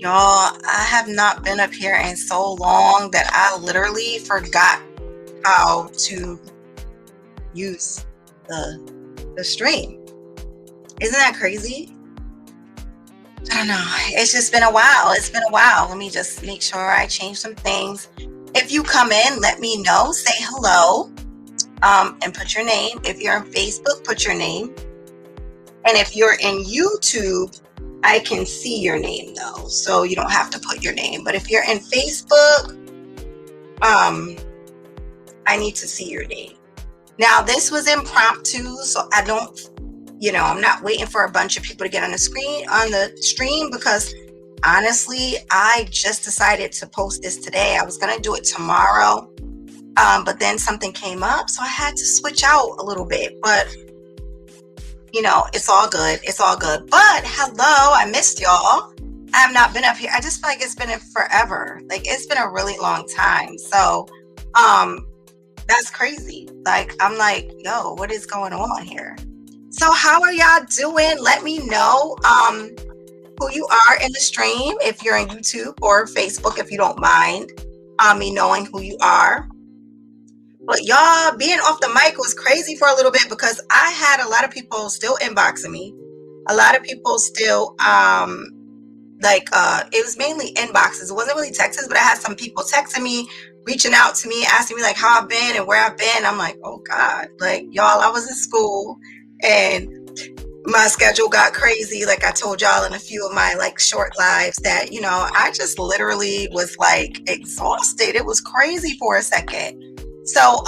Y'all, I have not been up here in so long that I literally forgot how to use the stream. Isn't that crazy? I don't know. It's just been a while. It's been a while. Let me just make sure I change some things. If you come in, let me know. Say hello, and put your name. If you're on Facebook, put your name. And if you're in YouTube, I can see your name though, so you don't have to put your name. But if you're in Facebook, I need to see your name. Now, this was impromptu, so I don't, I'm not waiting for a bunch of people to get on the stream, because honestly, I just decided to post this today. I was gonna do it tomorrow, but then something came up, so I had to switch out a little bit. But it's all good. It's all good. But hello, I missed y'all. I have not been up here. I just feel like it's been forever. Like, it's been a really long time. So, that's crazy. Like, I'm like, yo, what is going on here? So how are y'all doing? Let me know who you are in the stream, if you're on YouTube or Facebook, if you don't mind me knowing who you are. But y'all, being off the mic was crazy for a little bit, because I had a lot of people still inboxing me. A lot of people still, it was mainly inboxes. It wasn't really texts, but I had some people texting me, reaching out to me, asking me like how I've been and where I've been. I'm like, oh God, like, y'all, I was in school and my schedule got crazy. Like I told y'all in a few of my like short lives that, I just literally was like exhausted. It was crazy for a second. So,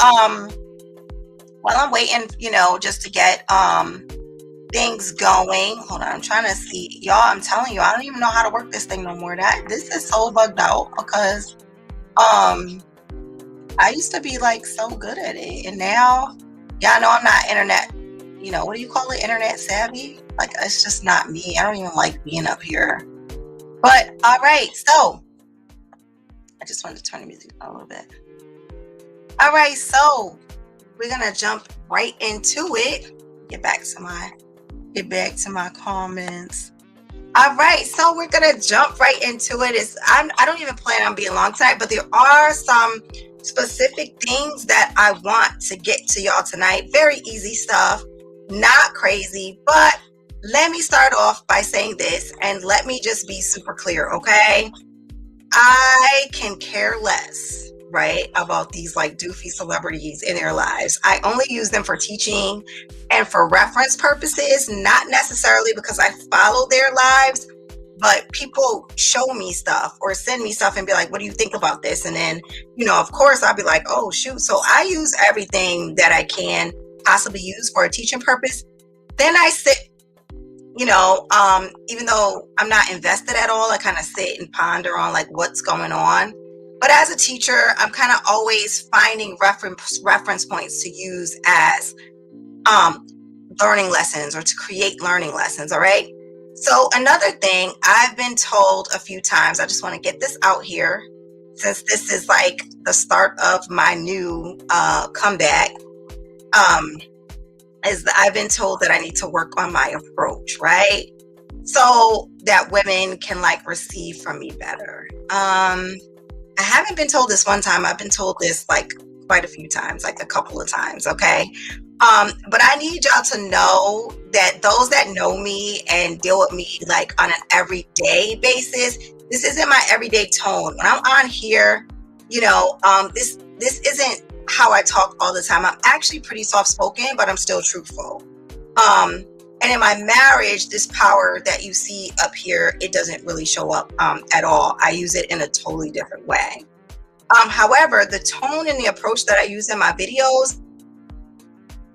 while I'm waiting, just to get, things going, hold on, I'm trying to see, y'all, I'm telling you, I don't even know how to work this thing no more. This is so bugged out, because, I used to be like so good at it, and now, y'all know I'm not internet, what do you call it? Internet savvy? Like, it's just not me. I don't even like being up here. But, all right, so, I just wanted to turn the music down a little bit. All right, so we're gonna jump right into it. Get back to my comments. All right, so we're gonna jump right into it. I don't even plan on being long tonight, but there are some specific things that I want to get to y'all tonight. Very easy stuff, not crazy. But let me start off by saying this, and let me just be super clear, okay? I can care less, right, about these like doofy celebrities in their lives. I only use them for teaching and for reference purposes, not necessarily because I follow their lives, but people show me stuff or send me stuff and be like, what do you think about this? And then, of course, I'll be like, oh, shoot. So I use everything that I can possibly use for a teaching purpose. Then I sit, even though I'm not invested at all, I kind of sit and ponder on like what's going on. But as a teacher, I'm kind of always finding reference points to use as learning lessons, or to create learning lessons, all right? So another thing I've been told a few times, I just want to get this out here, since this is like the start of my new comeback, is that I've been told that I need to work on my approach, right? So that women can like receive from me better. I haven't been told this one time. I've been told this like quite a few times, like a couple of times, okay? But I need y'all to know that those that know me and deal with me like on an everyday basis, this isn't my everyday tone. When I'm on here, this isn't how I talk all the time. I'm actually pretty soft-spoken, but I'm still truthful. And in my marriage, this power that you see up here, it doesn't really show up at all. I use it in a totally different way. However, the tone and the approach that I use in my videos,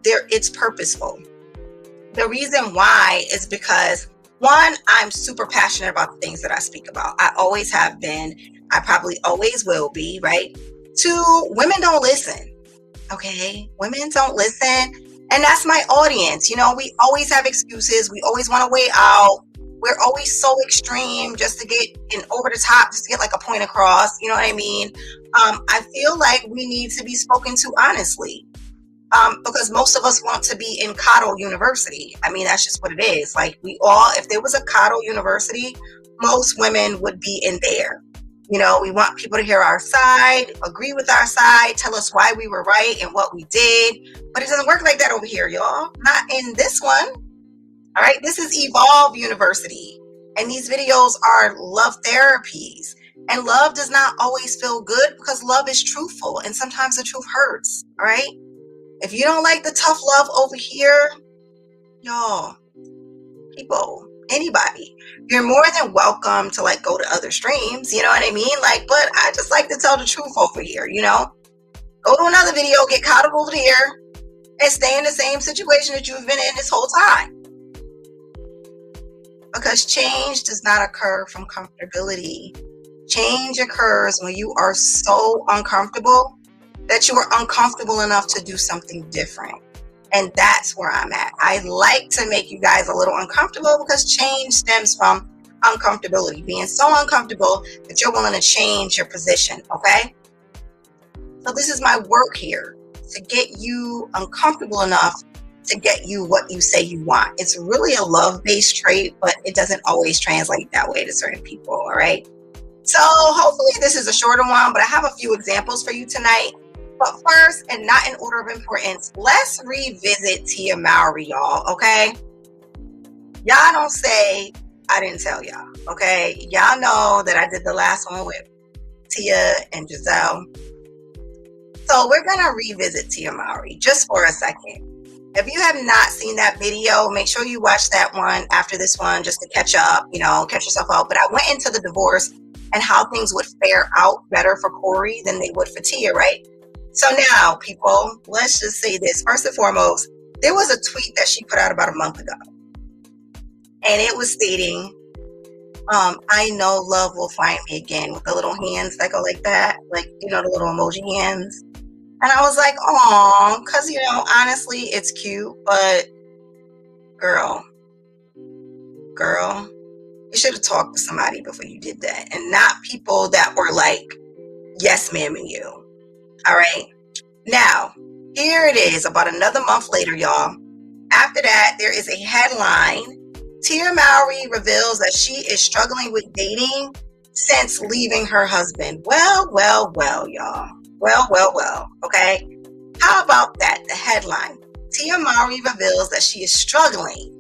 it's purposeful. The reason why is because, one, I'm super passionate about the things that I speak about. I always have been. I probably always will be, right? Two, women don't listen, okay? Women don't listen. And that's my audience. We always have excuses. We always want to weigh out. We're always so extreme just to get in over the top, just to get like a point across. You know what I mean? I feel like we need to be spoken to honestly. Because most of us want to be in Cotto University. I mean, that's just what it is. Like, if there was a Cotto University, most women would be in there. We want people to hear our side, agree with our side, tell us why we were right and what we did. But it doesn't work like that over here, y'all. Not in this one. All right. This is Evolve University. And these videos are love therapies. And love does not always feel good because love is truthful. And sometimes the truth hurts. All right. If you don't like the tough love over here, y'all, people, anybody, you're more than welcome to go to other streams. You know what I mean? But I just like to tell the truth over here, Go to another video, get caught up over here, and stay in the same situation that you've been in this whole time. Because change does not occur from comfortability. Change occurs when you are so uncomfortable that you are uncomfortable enough to do something different. And that's where I'm at. I like to make you guys a little uncomfortable because change stems from uncomfortability, being so uncomfortable that you're willing to change your position, okay? So this is my work here, to get you uncomfortable enough to get you what you say you want. It's really a love-based trait, but it doesn't always translate that way to certain people, all right? So hopefully this is a shorter one, but I have a few examples for you tonight. But first, and not in order of importance, let's revisit Tia Mowry, y'all, okay? Y'all don't say I didn't tell y'all, okay? Y'all know that I did the last one with Tia and Giselle. So we're going to revisit Tia Mowry just for a second. If you have not seen that video, make sure you watch that one after this one just to catch up, catch yourself out. But I went into the divorce and how things would fare out better for Corey than they would for Tia, right? So now, people, let's just say this. First and foremost, there was a tweet that she put out about a month ago. And it was stating, I know love will find me again, with the little hands that go like that. The little emoji hands. And I was like, aw, because, honestly, it's cute. But, girl, you should have talked to somebody before you did that. And not people that were like, yes, ma'am, and you. All right. Now, here it is about another month later, y'all. After that, there is a headline. Tia Mowry reveals that she is struggling with dating since leaving her husband. Well, y'all. Well. Okay. How about that? The headline. Tia Mowry reveals that she is struggling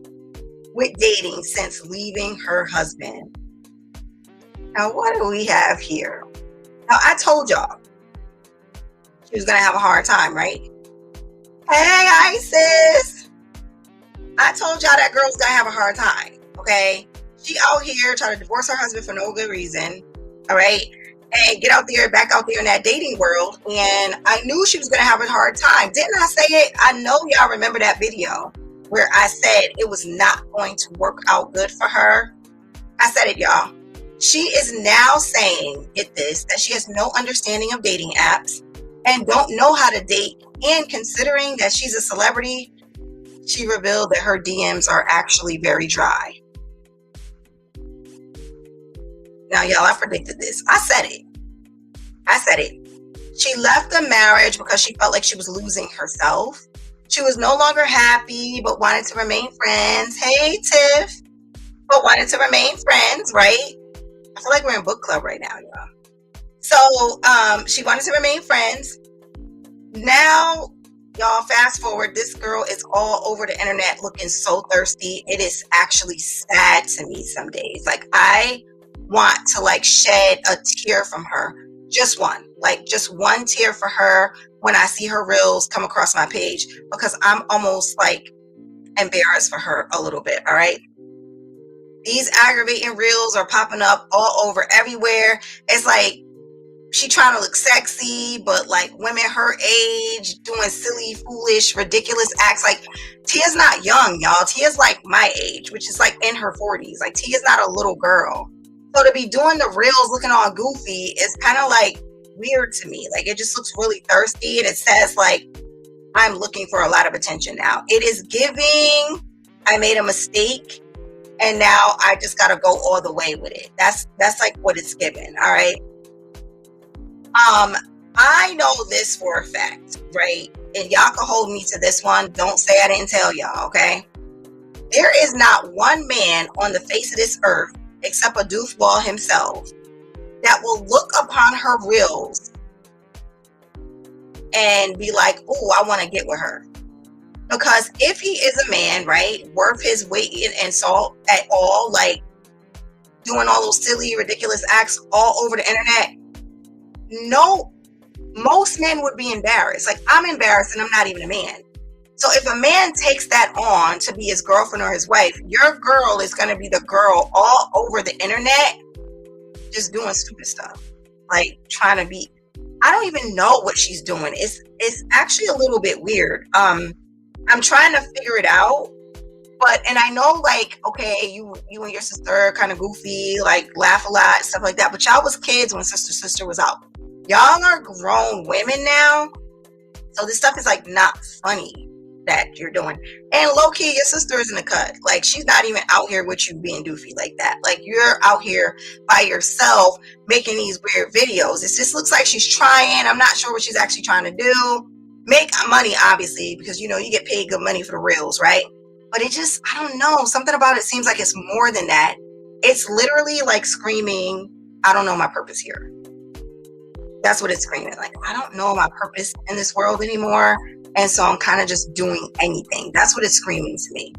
with dating since leaving her husband. Now, what do we have here? Now, I told y'all she was going to have a hard time, right? Hey, Isis. I told y'all that girl's going to have a hard time, okay? She out here trying to divorce her husband for no good reason, all right? And get back out there in that dating world. And I knew she was going to have a hard time. Didn't I say it? I know y'all remember that video where I said it was not going to work out good for her. I said it, y'all. She is now saying, get this, that she has no understanding of dating apps and don't know how to date. And considering that she's a celebrity, she revealed that her DMs are actually very dry. Now, y'all, I predicted this. I said it. She left the marriage because she felt like she was losing herself. She was no longer happy, but wanted to remain friends. Hey, Tiff. But wanted to remain friends, right? I feel like we're in book club right now, y'all. So she wanted to remain friends. Now, y'all, fast forward, this girl is all over the internet looking so thirsty. It is actually sad to me some days. I want to shed a tear from her. Just one tear for her when I see her reels come across my page, because I'm almost embarrassed for her a little bit. All right. These aggravating reels are popping up all over everywhere. It's she trying to look sexy, but women her age doing silly, foolish, ridiculous acts. Tia's not young, y'all. Tia's my age, which is in her 40s. Tia's not a little girl. So to be doing the reels looking all goofy is kind of weird to me. It just looks really thirsty, and it says I'm looking for a lot of attention now. It is giving, I made a mistake, and now I just got to go all the way with it. That's what it's given. All right. I know this for a fact, right? And y'all can hold me to this one. Don't say I didn't tell y'all, okay? There is not one man on the face of this earth except a doofball himself, that will look upon her reels and be like, oh, I want to get with her. Because if he is a man, right, worth his weight in salt at all, like doing all those silly, ridiculous acts all over the internet, no, most men would be embarrassed. Like, I'm embarrassed and I'm not even a man. So if a man takes that on to be his girlfriend or his wife, your girl is going to be the girl all over the internet just doing stupid stuff, like trying to be, I don't even know what she's doing. It's actually a little bit weird. I'm trying to figure it out, but, and I know, like, okay, you and your sister are kind of goofy, like laugh a lot, stuff like that, but y'all was kids when sister was out. Y'all are grown women now, so this stuff is like not funny that you're doing. And low-key, your sister is in the cut. Like, she's not even out here with you being doofy like that. Like, you're out here by yourself making these weird videos. It just looks like she's trying. I'm not sure what she's actually trying to do. Make money, obviously, because, you know, you get paid good money for the reels, right? But it just, I don't know, something about it seems like it's more than that. It's literally like screaming, I don't know my purpose here. That's what it's screaming. Like, I don't know my purpose in this world anymore. And so I'm kind of just doing anything. That's what it's screaming to me.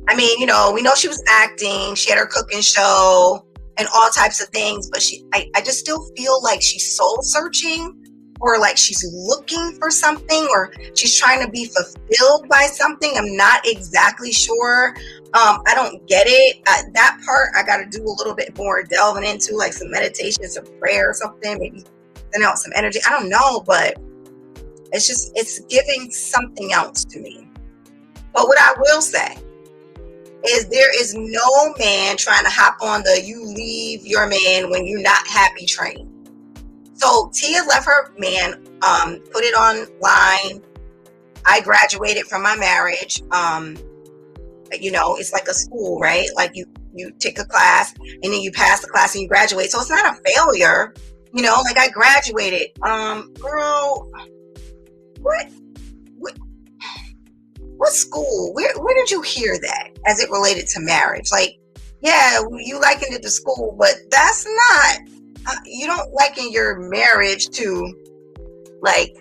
I mean, you know, we know she was acting. She had her cooking show and all types of things. But I just still feel like she's soul searching, or like she's looking for something, or she's trying to be fulfilled by something. I'm not exactly sure. I don't get it. That part I got to do a little bit more delving into, like some meditation, some prayer or something, maybe send out some energy. I don't know, but it's giving something else to me. But what I will say is there is no man trying to hop on the you leave your man when you're not happy train. So Tia left her man, put it online. I graduated from my marriage. You know, it's like a school, right? Like you take a class and then you pass the class and you graduate. So it's not a failure. You know, like I graduated. Girl, what school? Where did you hear that as it related to marriage? Like, yeah, you likened it to school, but that's not, you don't liken your marriage to, like,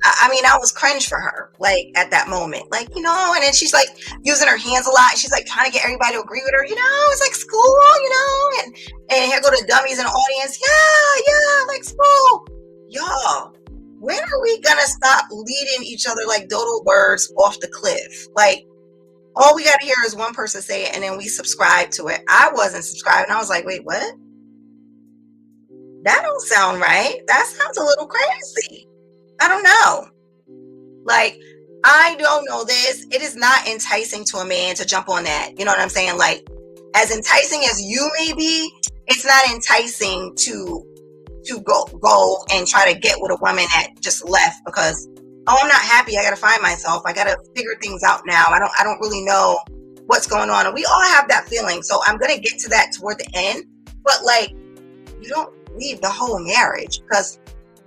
I mean, I was cringe for her, like, at that moment. Like, you know, and then she's, like, using her hands a lot. And she's, like, trying to get everybody to agree with her. You know, it's like school, you know. And here go the dummies in the audience. Yeah, like school. Y'all, when are we going to stop leading each other like dodo birds off the cliff? Like, all we got to hear is one person say it, and then we subscribe to it. I wasn't subscribing. I was like, wait, what? That don't sound right. That sounds a little crazy. I don't know. Like, I don't know this. It is not enticing to a man to jump on that. You know what I'm saying? Like, as enticing as you may be, it's not enticing to go and try to get with a woman that just left because, oh, I'm not happy. I got to find myself. I got to figure things out now. I don't really know what's going on. And we all have that feeling. So I'm going to get to that toward the end. But, like, you don't leave the whole marriage because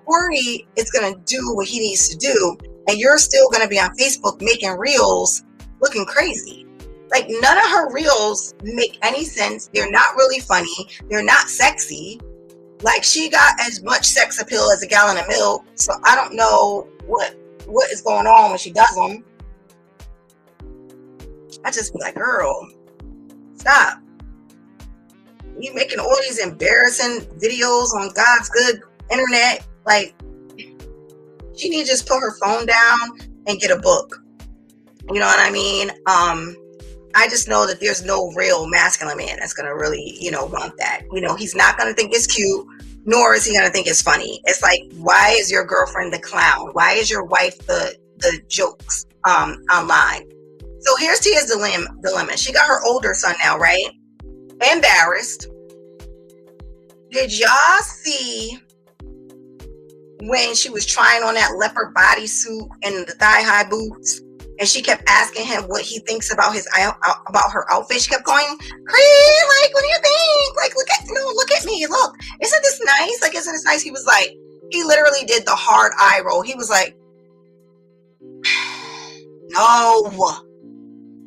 Corey is going to do what he needs to do, and you're still going to be on Facebook making reels looking crazy. Like, none of her reels make any sense. They're not really funny. They're not sexy. Like, she got as much sex appeal as a gallon of milk, so I don't know what is going on when she does them. I just be like, girl, stop. You making all these embarrassing videos on God's good internet. Like, she need to just put her phone down and get a book. You know what I mean? I just know that there's no real masculine man that's going to really, you know, want that. You know, he's not going to think it's cute, nor is he going to think it's funny. It's like, why is your girlfriend the clown? Why is your wife the jokes online? So here's Tia's dilemma. She got her older son now, right? Embarrassed. Did y'all see when she was trying on that leopard bodysuit and the thigh-high boots, and she kept asking him what he thinks about her outfit? She kept going, Cree, like, what do you think? Like, look at me, look. Isn't this nice? Like, isn't this nice? He was like, he literally did the hard eye roll. He was like, no.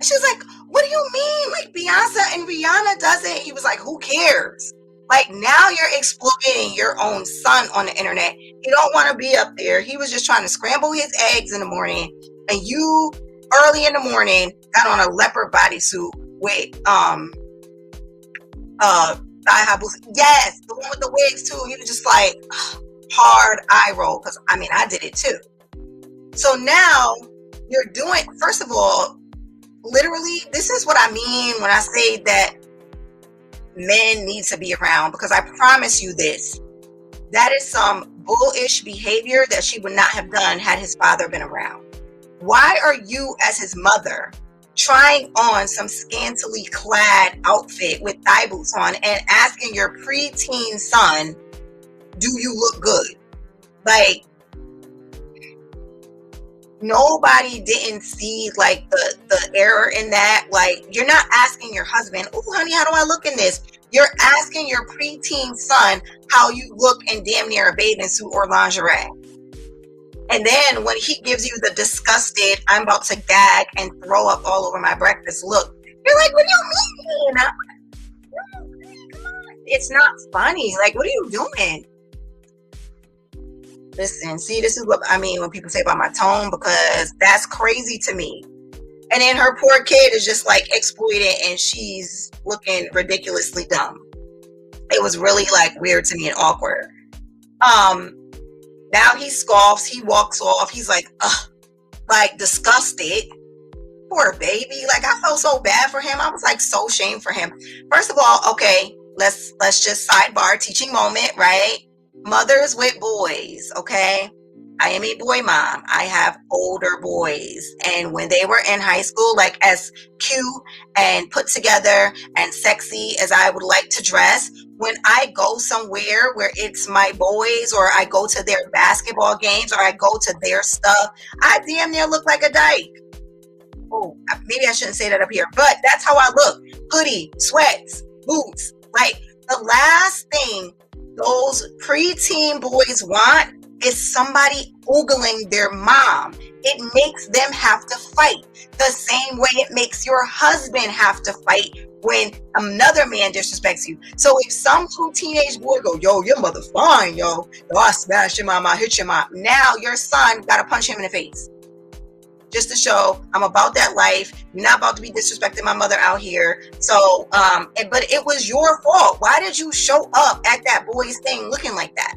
She's like, what do you mean? Like Beyonce and Rihanna does it. He was like, who cares? Like now you're exploiting your own son on the internet. He don't want to be up there. He was just trying to scramble his eggs in the morning. And you early in the morning got on a leopard bodysuit with thigh high boots. Yes, the one with the wigs too. He was just like hard eye roll. Cause I mean I did it too. So now you're doing, first of all, literally, this is what I mean when I say that men need to be around, because I promise you this, that is some bullish behavior that she would not have done had his father been around. Why are you, as his mother, trying on some scantily clad outfit with thigh boots on and asking your preteen son, do you look good? Like, nobody didn't see like the error in that. Like, you're not asking your husband, oh honey, how do I look in this? You're asking your preteen son how you look in damn near a bathing suit or lingerie. And then when he gives you the disgusted, I'm about to gag and throw up all over my breakfast look, you're like, what do you mean? Come on. It's not funny. Like, what are you doing? Listen, see, this is what I mean when people say about my tone, because that's crazy to me. And then her poor kid is just like exploited and she's looking ridiculously dumb. It was really like weird to me and awkward. Now he scoffs, he walks off, he's like, ugh, like disgusted. Poor baby. Like, I felt so bad for him. I was like so ashamed for him. First of all, okay, let's just sidebar teaching moment, right? Mothers with boys, okay? I am a boy mom. I have older boys. And when they were in high school, like as cute and put together and sexy as I would like to dress, when I go somewhere where it's my boys, or I go to their basketball games, or I go to their stuff, I damn near look like a dyke. Oh, maybe I shouldn't say that up here, but that's how I look. Hoodie, sweats, boots. Like, the last thing those preteen boys want is somebody ogling their mom. It makes them have to fight the same way it makes your husband have to fight when another man disrespects you. So if some teenage boy go, yo, your mother fine, yo, I smash your mom, I hit your mom. Now your son got to punch him in the face. Just to show I'm about that life. You're not about to be disrespecting my mother out here. So, but it was your fault. Why did you show up at that boy's thing looking like that?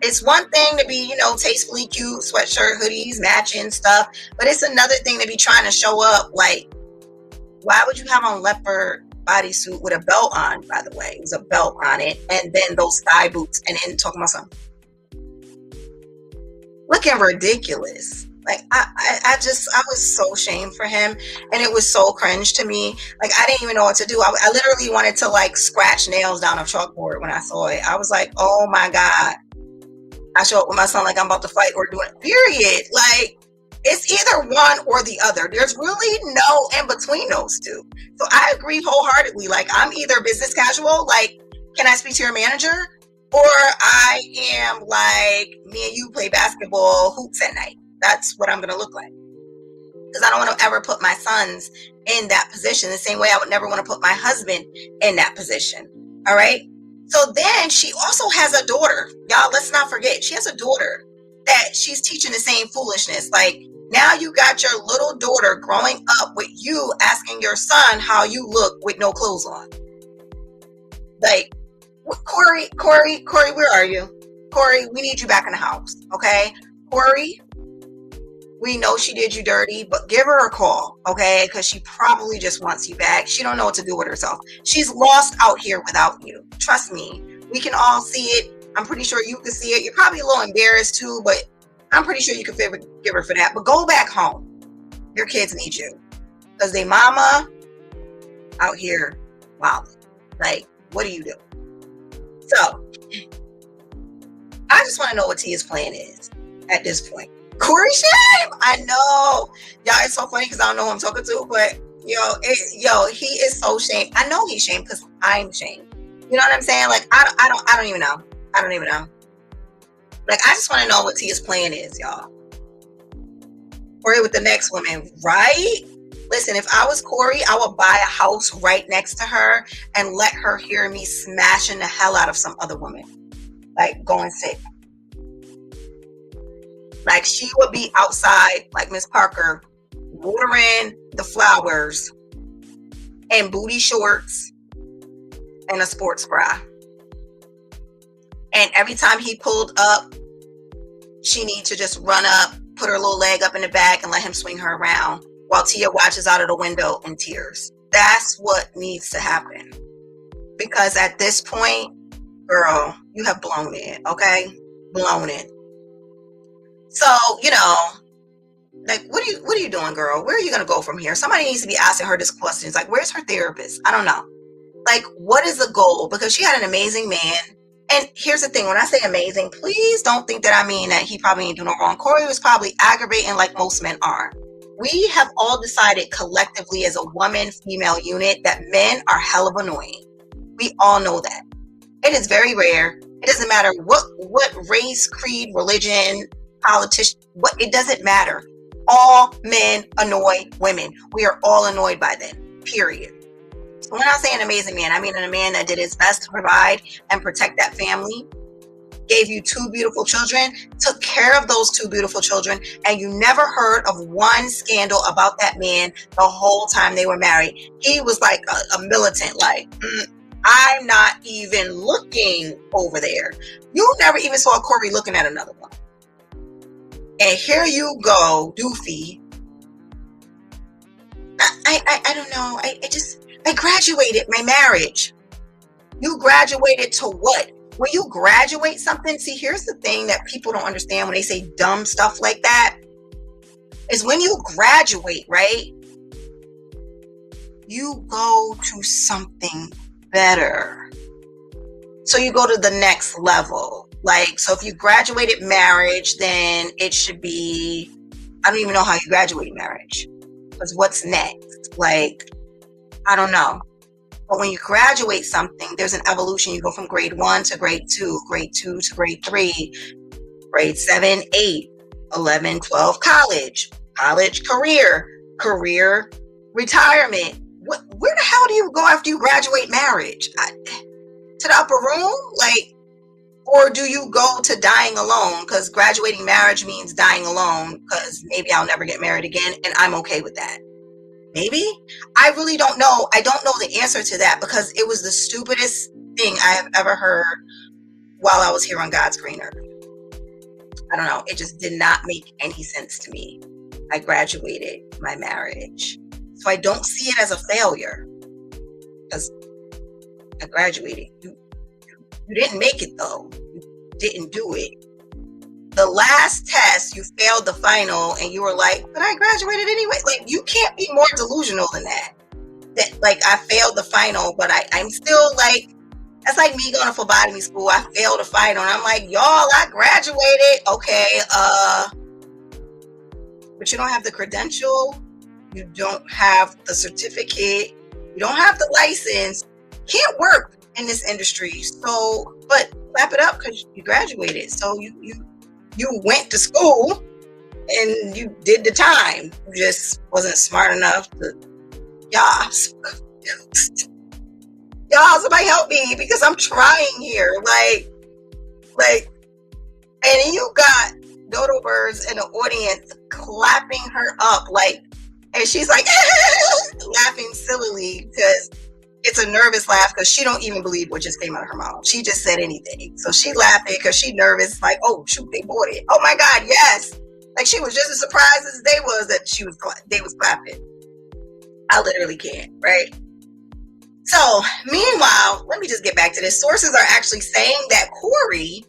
It's one thing to be, tastefully cute, sweatshirt, hoodies, matching stuff. But it's another thing to be trying to show up. Like, why would you have on leopard bodysuit with a belt on, by the way? It was a belt on it. And then those thigh boots. And then talking about something. Looking ridiculous. Like, I was so ashamed for him, and it was so cringe to me. Like, I didn't even know what to do. I literally wanted to like scratch nails down a chalkboard when I saw it. I was like, oh my God. I show up with my son like I'm about to fight or do it, period. Like, it's either one or the other. There's really no in between those two. So I agree wholeheartedly. Like, I'm either business casual, like, can I speak to your manager? Or I am like, me and you play basketball hoops at night. That's what I'm going to look like. Because I don't want to ever put my sons in that position the same way I would never want to put my husband in that position. All right. So then she also has a daughter. Y'all, let's not forget, she has a daughter that she's teaching the same foolishness. Like, now you got your little daughter growing up with you asking your son how you look with no clothes on. Like, Corey, where are you? Corey, we need you back in the house. Okay. Corey, we know she did you dirty, but give her a call, okay? Because she probably just wants you back. She don't know what to do with herself. She's lost out here without you. Trust me. We can all see it. I'm pretty sure you can see it. You're probably a little embarrassed too, but I'm pretty sure you can forgive her for that. But go back home. Your kids need you. Because they mama out here, wow. Like, what do you do? So, I just want to know what Tia's plan is at this point. Corey shame. I know, y'all. It's so funny because I don't know who I'm talking to, but he is so shamed. I know he's shamed because I'm shamed. You know what I'm saying? Like, I don't even know. I don't even know. Like, I just want to know what Tia's plan is, y'all. Or with the next woman, right? Listen, if I was Corey, I would buy a house right next to her and let her hear me smashing the hell out of some other woman, like going sick. Like she would be outside, like Miss Parker, watering the flowers in booty shorts and a sports bra. And every time he pulled up, she needs to just run up, put her little leg up in the back, and let him swing her around while Tia watches out of the window in tears. That's what needs to happen. Because at this point, girl, you have blown it, okay? Blown it. So, like, what are you doing, girl? Where are you gonna go from here? Somebody needs to be asking her this question. It's like, where's her therapist? I don't know. Like, what is the goal? Because she had an amazing man. And here's the thing, when I say amazing, please don't think that I mean that he probably ain't doing no wrong. Corey was probably aggravating like most men are. We have all decided collectively as a woman-female unit that men are hell of annoying. We all know that. It is very rare. It doesn't matter what race, creed, religion, politician, it doesn't matter. All men annoy women. We are all annoyed by them, period. So when I say an amazing man, I mean a man that did his best to provide and protect that family, gave you 2 beautiful children, took care of those 2 beautiful children, and you never heard of one scandal about that man the whole time they were married. He was like a militant, like, I'm not even looking over there. You never even saw Corey looking at another one. And here you go, doofy. I don't know. I graduated my marriage. You graduated to what? When you graduate something, see, here's the thing that people don't understand when they say dumb stuff like that, is when you graduate, right? You go to something better. So you go to the next level. Like, so if you graduated marriage, then it should be, I don't even know how you graduate marriage. Because what's next? Like, I don't know. But when you graduate something, there's an evolution. You go from grade 1 to grade 2, grade 2 to grade 3, grade 7, 8, 11, 12, college, career, retirement. Where the hell do you go after you graduate marriage? To the upper room? Like, or do you go to dying alone? Because graduating marriage means dying alone, because maybe I'll never get married again, and I'm okay with that. Maybe? I really don't know. I don't know the answer to that, because it was the stupidest thing I have ever heard while I was here on God's green earth. I don't know. It just did not make any sense to me. I graduated my marriage. So I don't see it as a failure, because I graduated. You didn't make it, though. You didn't do it. The last test, you failed the final, and you were like, but I graduated anyway. Like, you can't be more delusional than that. That, like, I failed the final, but I'm still like, that's like me going to phlebotomy school. I failed the final, and I'm like, y'all, I graduated. Okay, but you don't have the credential. You don't have the certificate. You don't have the license. Can't work in this industry. So, but clap it up because you graduated. So you went to school and you did the time. You just wasn't smart enough to. Y'all, somebody help me, because I'm trying here. Like, and you got dodo birds in the audience clapping her up, like, and she's like laughing sillily because it's a nervous laugh, because she don't even believe what just came out of her mouth. She just said anything. So she laughing because she nervous, like, oh shoot, they bought it. Oh my God, yes. Like, she was just as surprised as they was that they was clapping. I literally can't, right? So meanwhile, let me just get back to this. Sources are actually saying that Corey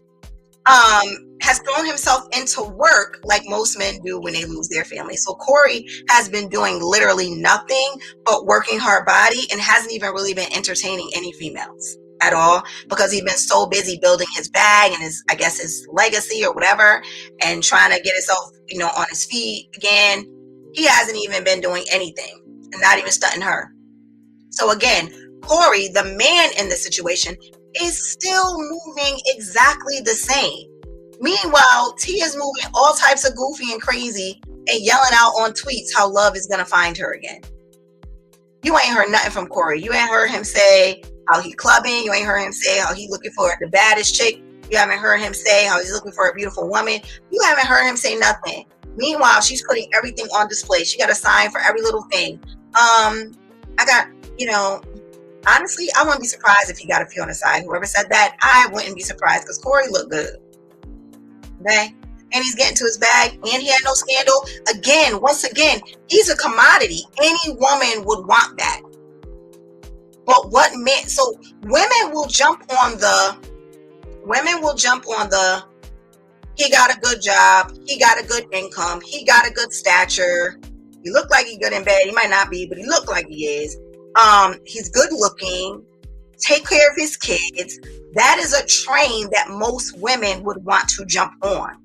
has thrown himself into work like most men do when they lose their family. So Corey has been doing literally nothing but working hard body, and hasn't even really been entertaining any females at all, because he's been so busy building his bag and his legacy or whatever, and trying to get himself, on his feet again. He hasn't even been doing anything, and not even stunting her. So again, Corey, the man in this situation, is still moving exactly the same. Meanwhile, Tia's moving all types of goofy and crazy and yelling out on tweets how love is gonna find her again. You ain't heard nothing from Corey. You ain't heard him say how he clubbing. You ain't heard him say how he looking for the baddest chick. You haven't heard him say how he's looking for a beautiful woman. You haven't heard him say nothing. Meanwhile, she's putting everything on display. She got a sign for every little thing. I got, honestly, I wouldn't be surprised if he got a few on the side. Whoever said that, I wouldn't be surprised because Corey looked good. Okay? And he's getting to his bag, and he had no scandal. Once again, he's a commodity. Any woman would want that. But what men, so women will jump on the, he got a good job, he got a good income, he got a good stature, he looked like he's good in bed. He might not be, but he looked like he is. He's good looking, take care of his kids. That is a train that most women would want to jump on.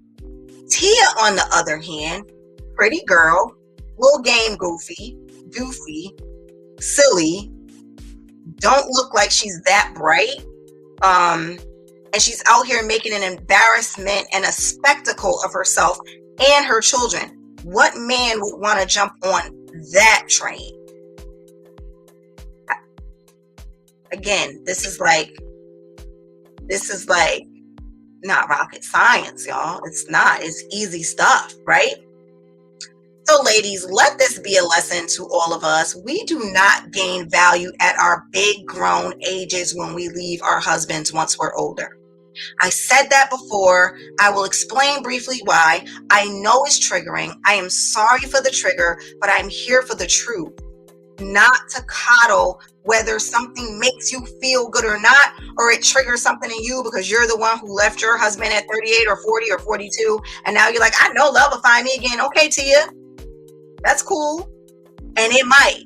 Tia, on the other hand, pretty girl, little game goofy, silly, don't look like she's that bright. And she's out here making an embarrassment and a spectacle of herself and her children. What man would want to jump on that train? Again, this is like not rocket science, y'all. It's not. It's easy stuff, right? So ladies, let this be a lesson to all of us. We do not gain value at our big grown ages when we leave our husbands once we're older. I said that before. I will explain briefly why. I know it's triggering. I am sorry for the trigger, but I'm here for the truth. Not to coddle whether something makes you feel good or not, or it triggers something in you because you're the one who left your husband at 38 or 40 or 42, and now you're like, I know love will find me again. Okay, Tia, that's cool, and it might,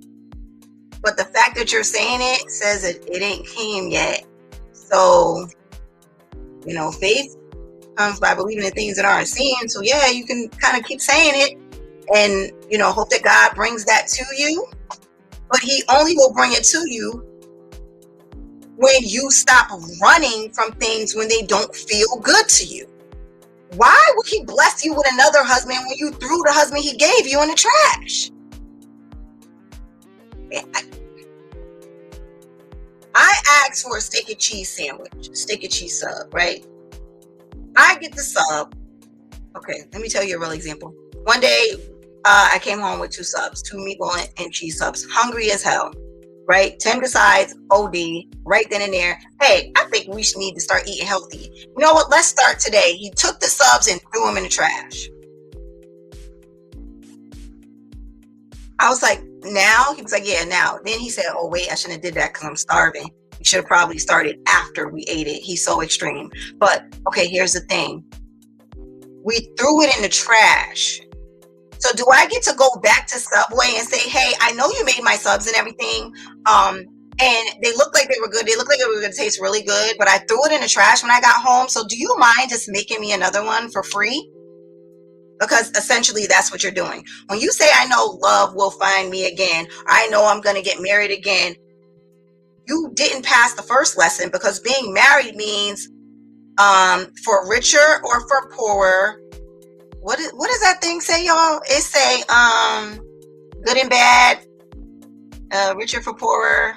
but the fact that you're saying it says it ain't came yet. So, faith comes by believing in things that aren't seen. So yeah, you can kind of keep saying it and, hope that God brings that to you. But he only will bring it to you when you stop running from things when they don't feel good to you. Why would he bless you with another husband when you threw the husband he gave you in the trash? I asked for a steak and cheese sandwich, steak and cheese sub, right? I get the sub. Okay, let me tell you a real example. One day, I came home with 2 subs, 2 meatball and cheese subs, hungry as hell, right? Tim decides, OD, right then and there, hey, I think we should need to start eating healthy. You know what? Let's start today. He took the subs and threw them in the trash. I was like, now? He was like, yeah, now. Then he said, oh, wait, I shouldn't have did that because I'm starving. We should have probably started after we ate it. He's so extreme. But, okay, here's the thing. We threw it in the trash. So do I get to go back to Subway and say, hey, I know you made my subs and everything, and they look like they were good. They look like they were going to taste really good, but I threw it in the trash when I got home. So do you mind just making me another one for free? Because essentially that's what you're doing. When you say, I know love will find me again, I know I'm going to get married again, you didn't pass the first lesson, because being married means for richer or for poorer. What does that thing say, y'all? It say good and bad, richer for poorer,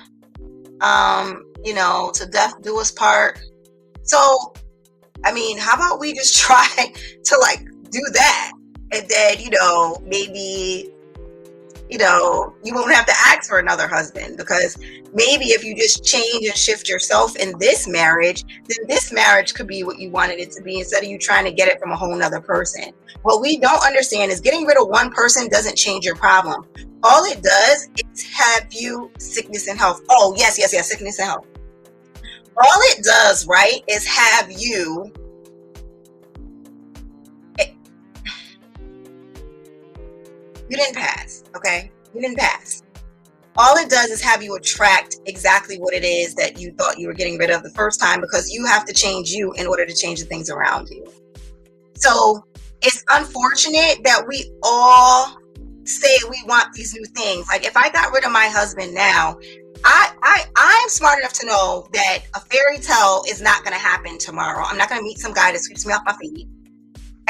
to death do us part. So, I mean, how about we just try to do that, and then maybe you won't have to ask for another husband, because maybe if you just change and shift yourself in this marriage, then this marriage could be what you wanted it to be, instead of you trying to get it from a whole nother person. What we don't understand is getting rid of one person doesn't change your problem. All it does is have you sickness and health. Oh, yes, sickness and health. All it does, right, is have you didn't pass, okay? You didn't pass. All it does is have you attract exactly what it is that you thought you were getting rid of the first time, because you have to change you in order to change the things around you. So it's unfortunate that we all say we want these new things. Like, if I got rid of my husband now, I'm smart enough to know that a fairy tale is not going to happen tomorrow. I'm not going to meet some guy that sweeps me off my feet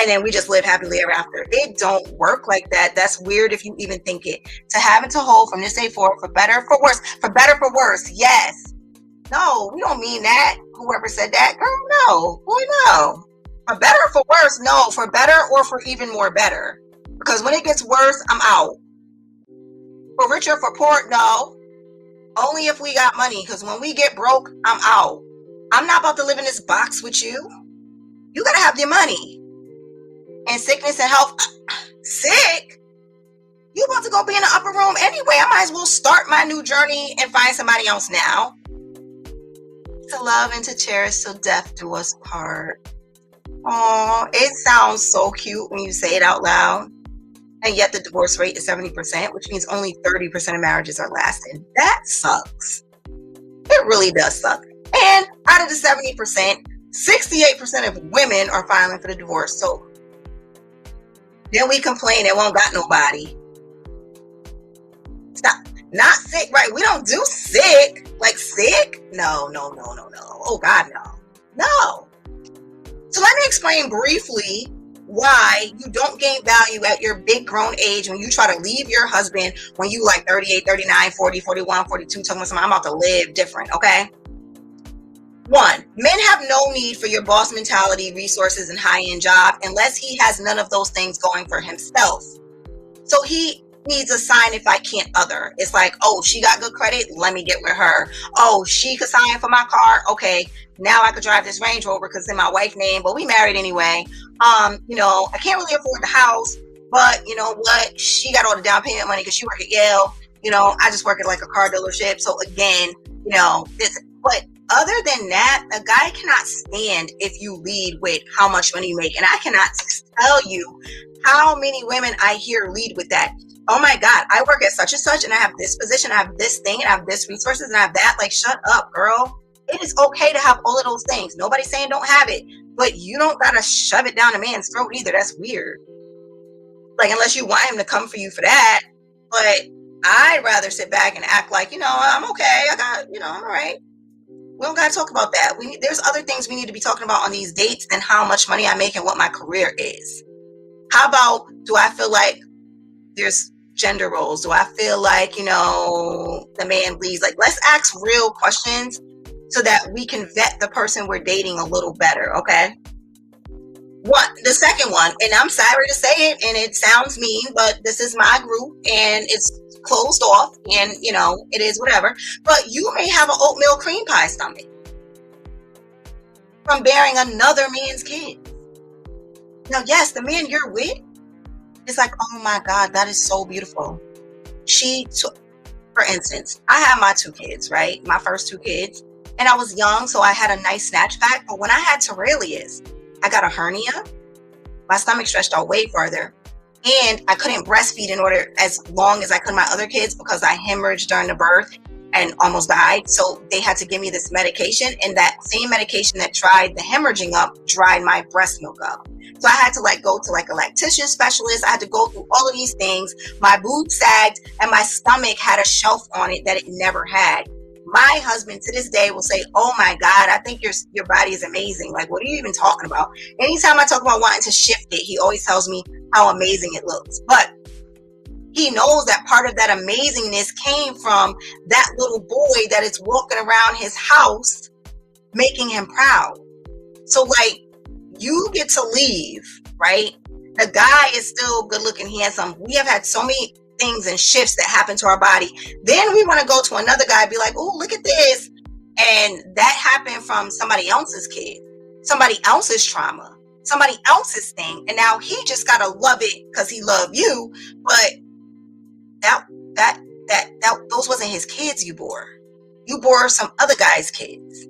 and then we just live happily ever after. It don't work like that. That's weird if you even think it. To have and to hold from this day forward, for better, for worse, for better, for worse. Yes. No, we don't mean that. Whoever said that, girl, no. Boy, no. For better, for worse, no. For better or for even more better. Because when it gets worse, I'm out. For richer, for poor, no. Only if we got money. Because when we get broke, I'm out. I'm not about to live in this box with you. You gotta have your money. And sickness and health. Sick? You about to go be in the upper room anyway. I might as well start my new journey and find somebody else now. To love and to cherish till death do us part. Oh, it sounds so cute when you say it out loud. And yet the divorce rate is 70%, which means only 30% of marriages are lasting. That sucks. It really does suck. And out of the 70%, 68% of women are filing for the divorce. So then we complain they won't got nobody. Stop. Not sick, right? We don't do sick. Like sick? No. Oh God, no. No. So let me explain briefly why you don't gain value at your big grown age when you try to leave your husband when you like 38, 39, 40, 41, 42, talking about something, I'm about to live different, okay? 1, men have no need for your boss mentality, resources, and high-end job unless he has none of those things going for himself. So he needs a sign if I can't other. It's like, oh, she got good credit, let me get with her. Oh, she could sign for my car. Okay, now I could drive this Range Rover because it's in my wife's name, but we married anyway. I can't really afford the house, but you know what? She got all the down payment money because she worked at Yale. I just work at like a car dealership. So again, but other than that, a guy cannot stand if you lead with how much money you make. And I cannot tell you how many women I hear lead with that. Oh my God, I work at such and such and I have this position, I have this thing, and I have this resources, and I have that. Like, shut up, girl. It is okay to have all of those things. Nobody's saying don't have it, but you don't gotta shove it down a man's throat either. That's weird. Like, unless you want him to come for you for that. But I'd rather sit back and act like, I'm okay. I got, I'm all right. We don't gotta talk about that. There's other things we need to be talking about on these dates than how much money I make and what my career is. How about, do I feel like there's gender roles? Do I feel like, the man leads? Like, let's ask real questions so that we can vet the person we're dating a little better, okay? The second one, and I'm sorry to say it, and it sounds mean, but this is my group, and it's closed off, and, it is whatever, but you may have an oatmeal cream pie stomach from bearing another man's kids. Now, yes, the man you're with, it's like, oh my God, that is so beautiful. For instance, I have my 2 kids, right? My first 2 kids. And I was young, so I had a nice snatchback. But when I had Torelius, I got a hernia. My stomach stretched out way further. And I couldn't breastfeed in order as long as I could my other kids because I hemorrhaged during the birth and almost died. So they had to give me this medication. And that same medication that dried the hemorrhaging up dried my breast milk up. So I had to go to a lactation specialist. I had to go through all of these things. My boob sagged and my stomach had a shelf on it that it never had. My husband to this day will say, oh my God, I think your body is amazing. Like, what are you even talking about? Anytime I talk about wanting to shift it, he always tells me how amazing it looks. But he knows that part of that amazingness came from that little boy that is walking around his house, making him proud. So you get to leave, right? The guy is still good looking, handsome. We have had so many things and shifts that happen to our body. Then we want to go to another guy and be like, oh, look at this. And that happened from somebody else's kid, somebody else's trauma, somebody else's thing. And now he just got to love it because he loved you. But those wasn't his kids you bore. You bore some other guy's kids.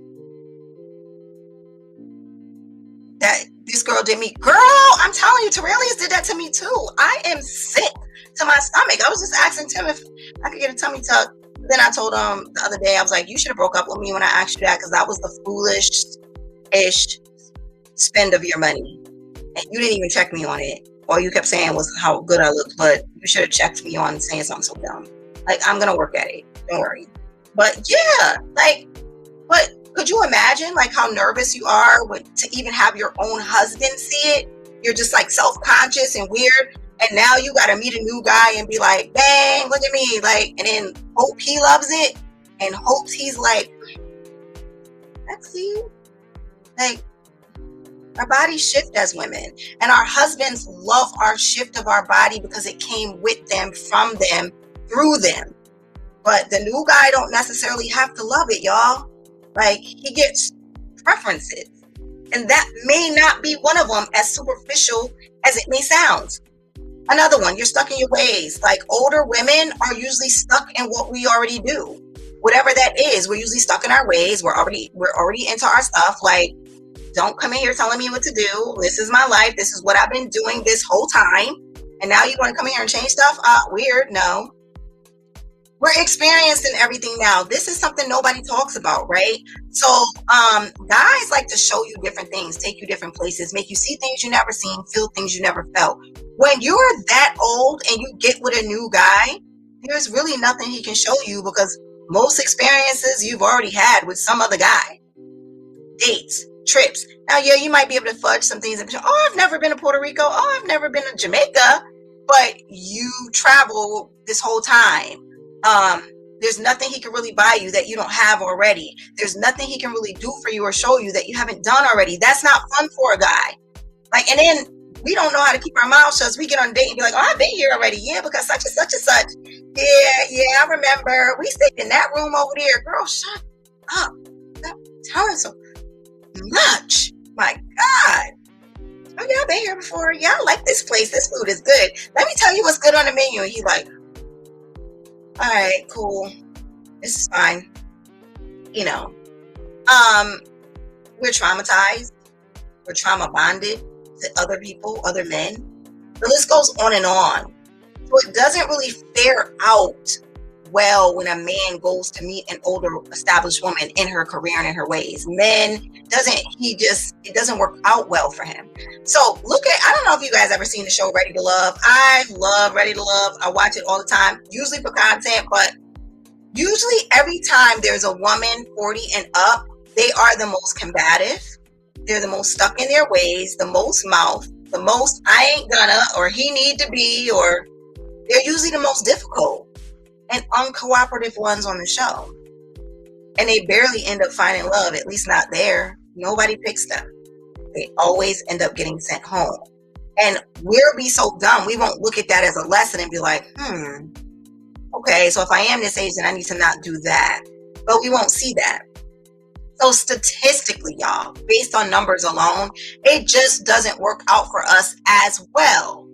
That this girl did me. Girl, I'm telling you, Torelius did that to me too. I am sick to my stomach. I was just asking Tim if I could get a tummy tuck. Then I told him the other day, I was like, you should have broke up with me when I asked you that because that was the foolish-ish spend of your money. And you didn't even check me on it. All you kept saying was how good I looked, but you should have checked me on saying something so dumb. I'm going to work at it. Don't worry. But yeah, but could you imagine how nervous you are to even have your own husband see it? You're just like self-conscious and weird. And now you got to meet a new guy and be like, bang, look at me. Like, and then hope he loves it and hopes he's like, that's you. Like, our bodies shift as women, and our husbands love our shift of our body because it came with them, from them, through them. But the new guy don't necessarily have to love it, y'all. Like, he gets preferences, and that may not be one of them, as superficial as it may sound. Another one, you're stuck in your ways. Like, older women are usually stuck in what we already do. Whatever that is, we're usually stuck in our ways. We're already into our stuff. Like, don't come in here telling me what to do. This is my life. This is what I've been doing this whole time. And now you want to come in here and change stuff? Weird. No. We're experiencing everything now. This is something nobody talks about, right? So guys like to show you different things, take you different places, make you see things you never seen, feel things you never felt. When you're that old and you get with a new guy, there's really nothing he can show you, because most experiences you've already had with some other guy. Dates, trips. Now, yeah, you might be able to fudge some things. Oh, I've never been to Puerto Rico. Oh, I've never been to Jamaica. But you travel this whole time. There's nothing he can really buy you that you don't have already. There's nothing he can really do for you or show you that you haven't done already. That's not fun for a guy. Like, and then we don't know how to keep our mouths shut. We get on a date and be like, oh, I've been here already. Yeah, because such and such and such. Yeah, I remember. We stayed in that room over there. Girl, shut up. Stop telling so much. My God. Oh, yeah, I've been here before. Yeah, I like this place. This food is good. Let me tell you what's good on the menu. And he's like, all right, cool. This is fine. You know, we're traumatized. We're trauma bonded to other people, other men. The list goes on and on. So it doesn't really fare out well when a man goes to meet an older established woman in her career and in her ways. It doesn't work out well for him. So I don't know if you guys ever seen the show Ready to Love. I love Ready to Love. I watch it all the time, usually for content, but usually every time there's a woman 40 and up, they are the most combative. They're the most stuck in their ways, the most mouth, the most I ain't gonna, or he need to be, or they're usually the most difficult and uncooperative ones on the show. And they barely end up finding love, at least not there. Nobody picks them. They always end up getting sent home. And we'll be so dumb, we won't look at that as a lesson and be like, okay, so if I am this age, then I need to not do that. But we won't see that. So statistically, y'all, based on numbers alone, it just doesn't work out for us as well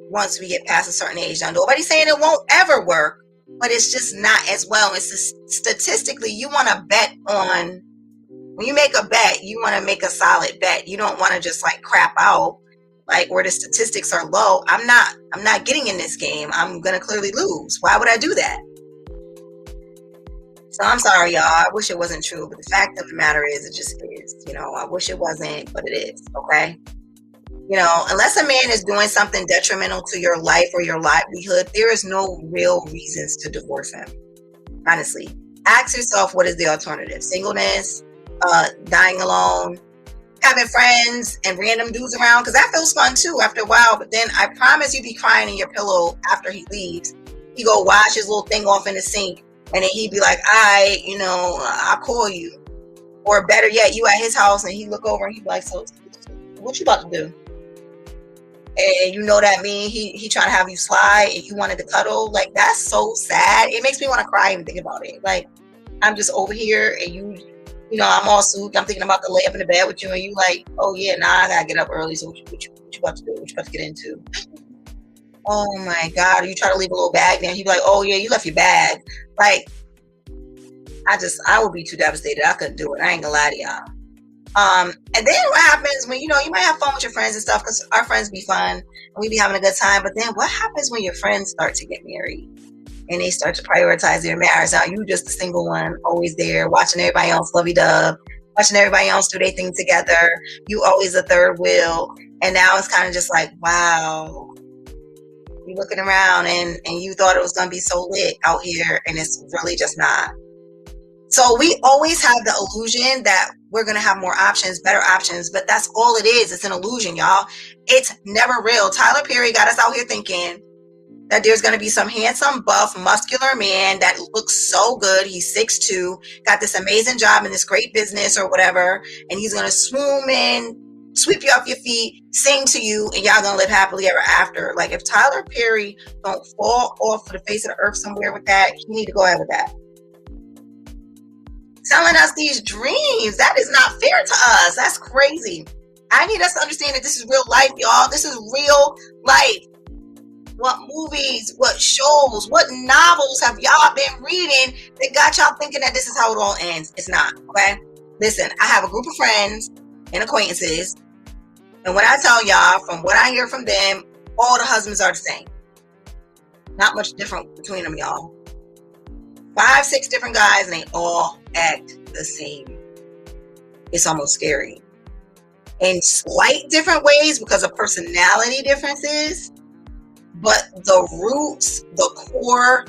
once we get past a certain age. Now, nobody's saying it won't ever work, but it's just not as well. It's statistically, you want to bet on, when you make a bet, you want to make a solid bet. You don't want to just like crap out, like where the statistics are low. I'm not getting in this game. I'm going to clearly lose. Why would I do that? So I'm sorry, y'all. I wish it wasn't true, but the fact of the matter is, it just is. I wish it wasn't, but it is. Okay. Unless a man is doing something detrimental to your life or your livelihood, there is no real reasons to divorce him. Honestly, ask yourself, what is the alternative? Singleness, dying alone, having friends and random dudes around, because that feels fun too after a while. But then I promise you be crying in your pillow after he leaves. He go wash his little thing off in the sink, and then he'd be like, I'll call you. Or better yet, you at his house and he look over and he'd be like, so what you about to do? And that mean he trying to have you slide and you wanted to cuddle. Like, that's so sad. It makes me want to cry even think about it. Like, I'm just over here and I'm all soothed. I'm thinking about to lay up in the bed with you and you like, oh yeah, I gotta get up early. So what you about to do? What you about to get into? Oh my God. You try to leave a little bag there and he'd be like, oh yeah, you left your bag. Like, I would be too devastated. I couldn't do it. I ain't gonna lie to y'all. And then what happens when, you might have fun with your friends and stuff, because our friends be fun and we be having a good time. But then what happens when your friends start to get married and they start to prioritize their marriage? Now you just the single one, always there, watching everybody else lovey-dove, watching everybody else do their thing together. You always the third wheel. And now it's kind of just like, wow, you looking around and you thought it was going to be so lit out here, and it's really just not. So we always have the illusion that we're going to have more options, better options, but that's all it is. It's an illusion, y'all. It's never real. Tyler Perry got us out here thinking that there's going to be some handsome, buff, muscular man that looks so good. He's 6'2", got this amazing job in this great business or whatever, and he's going to swoon in, sweep you off your feet, sing to you, and y'all going to live happily ever after. Like, if Tyler Perry don't fall off the face of the earth somewhere with that, he need to go ahead with that. Telling us these dreams, that is not fair to us. That's crazy. I need us to understand that this is real life, y'all. This is real life. What movies, what shows, what novels have y'all been reading that got y'all thinking that this is how it all ends? It's not, okay? Listen, I have a group of friends and acquaintances, and when I tell y'all, from what I hear from them, all the husbands are the same. Not much different between them, y'all. 5, 6 different guys, and they all act the same. It's almost scary. In slight different ways because of personality differences, but the roots, the core,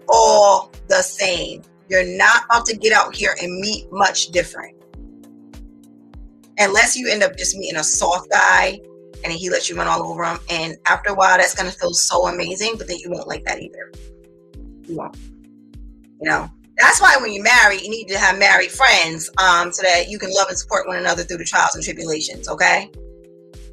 all the same. You're not about to get out here and meet much different. Unless you end up just meeting a soft guy and he lets you run all over him. And after a while, that's going to feel so amazing, but then you won't like that either. You won't. You know, that's why when you marry, you need to have married friends so that you can love and support one another through the trials and tribulations, okay?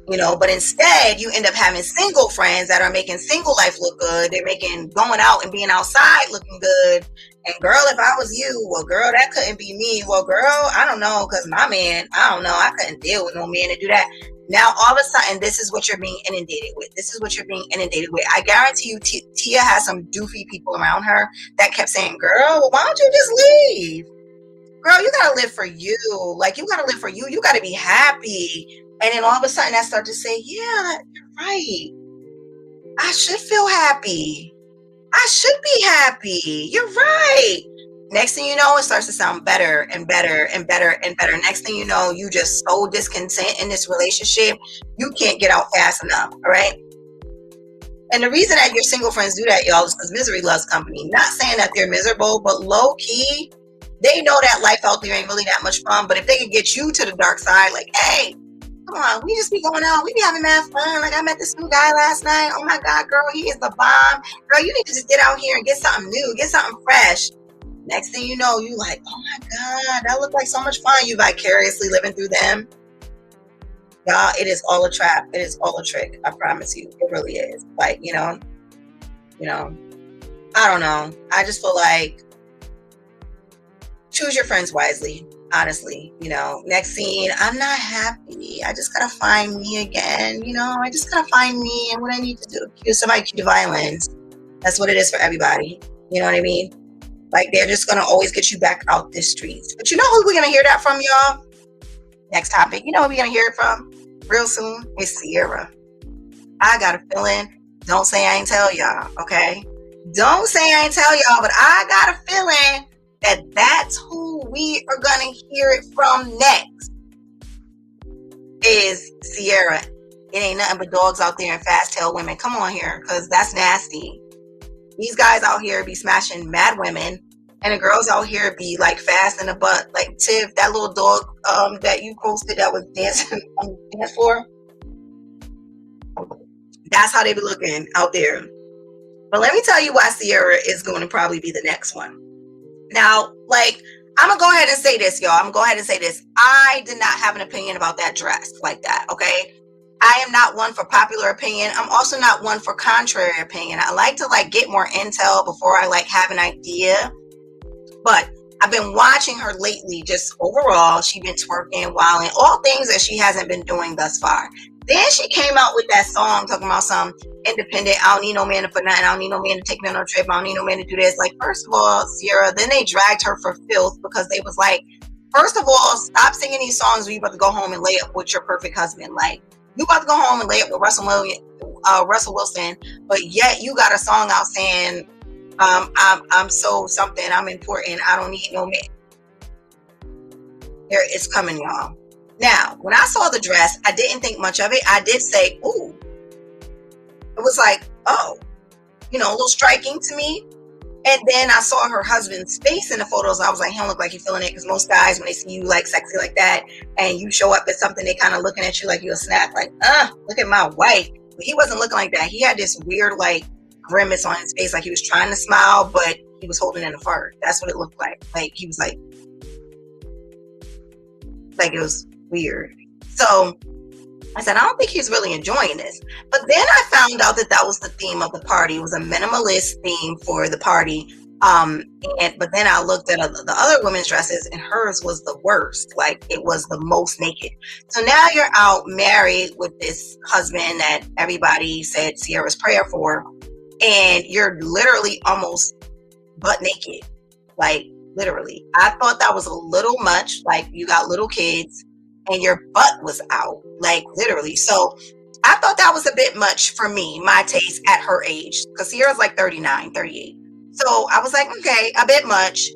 You know, but instead you end up having single friends that are making single life look good. They're making going out and being outside looking good. And girl, if I was you, well, girl, that couldn't be me. Well, girl, I don't know, because my man, I don't know, I couldn't deal with no man to do that. Now, all of a sudden, this is what you're being inundated with. This is what you're being inundated with. I guarantee you, Tia has some doofy people around her that kept saying, girl, well, why don't you just leave? Girl, you got to live for you. Like, you got to live for you. You got to be happy. And then all of a sudden, I start to say, yeah, you're right. I should feel happy. I should be happy. You're right. Next thing you know, it starts to sound better and better and better and better. Next thing you know, you just so discontent in this relationship, you can't get out fast enough, all right? And the reason that your single friends do that, y'all, is because misery loves company. Not saying that they're miserable, but low-key, they know that life out there ain't really that much fun. But if they can get you to the dark side, like, hey, come on, we just be going out. We be having mad fun. Like, I met this new guy last night. Oh, my God, girl, he is the bomb. Girl, you need to just get out here and get something new, get something fresh. Next thing you know, you like, oh, my God, that looked like so much fun. You vicariously living through them. Y'all, it is all a trap. It is all a trick. I promise you. It really is. Like, you know, I don't know. I just feel like choose your friends wisely. Honestly, you know, next scene, I'm not happy. I just gotta find me again. You know, I just gotta find me and what I need to do. Accuse somebody to violence. That's what it is for everybody. You know what I mean? Like, they're just gonna always get you back out the streets. But you know who we're gonna hear that from, y'all? Next topic. You know who we're gonna hear it from real soon? It's Sierra. I got a feeling. Don't say I ain't tell y'all, okay? Don't say I ain't tell y'all, but I got a feeling that that's who we are going to hear it from next is Sierra. It ain't nothing but dogs out there and fast-tailed women. Come on here, because that's nasty. These guys out here be smashing mad women, and the girls out here be like fast in the butt. Like Tiv, that little dog that you posted that was dancing on the dance floor. That's how they be looking out there. But let me tell you why Sierra is going to probably be the next one. Now, like, I'm going to go ahead and say this, y'all. I'm going to go ahead and say this. I did not have an opinion about that dress like that, okay? I am not one for popular opinion. I'm also not one for contrary opinion. I like to, like, get more intel before I, like, have an idea. But I've been watching her lately, just overall. She's been twerking, wilding, all things that she hasn't been doing thus far. Then she came out with that song talking about some independent, I don't need no man to put nothing, I don't need no man to take me on no trip, I don't need no man to do this. Like, first of all, Sierra, then they dragged her for filth because they was like, first of all, stop singing these songs when you about to go home and lay up with your perfect husband. Like, you about to go home and lay up with Russell Wilson, but yet you got a song out saying, I'm so something, I'm important, I don't need no man. Here it's coming, y'all. Now, when I saw the dress, I didn't think much of it. I did say, ooh. It was like, oh, you know, a little striking to me. And then I saw her husband's face in the photos. I was like, he don't look like he's feeling it. Because most guys, when they see you like sexy like that, and you show up at something, they kind of looking at you like you a snack, like, look at my wife. But he wasn't looking like that. He had this weird like grimace on his face, like he was trying to smile, but he was holding in a fart. That's what it looked like. Like he was like it was weird. So I said, I don't think he's really enjoying this. But then I found out that that was the theme of the party. It was a minimalist theme for the party. Um, but then I looked at the other women's dresses, and hers was the worst. Like it was the most naked. So now you're out married with this husband that everybody said Sierra's prayer for, and you're literally almost butt naked. Like literally. I thought that was a little much. Like you got little kids and your butt was out, like literally. So I thought that was a bit much for me, my taste at her age, because Sierra's like 39, 38. So I was like, okay, a bit much.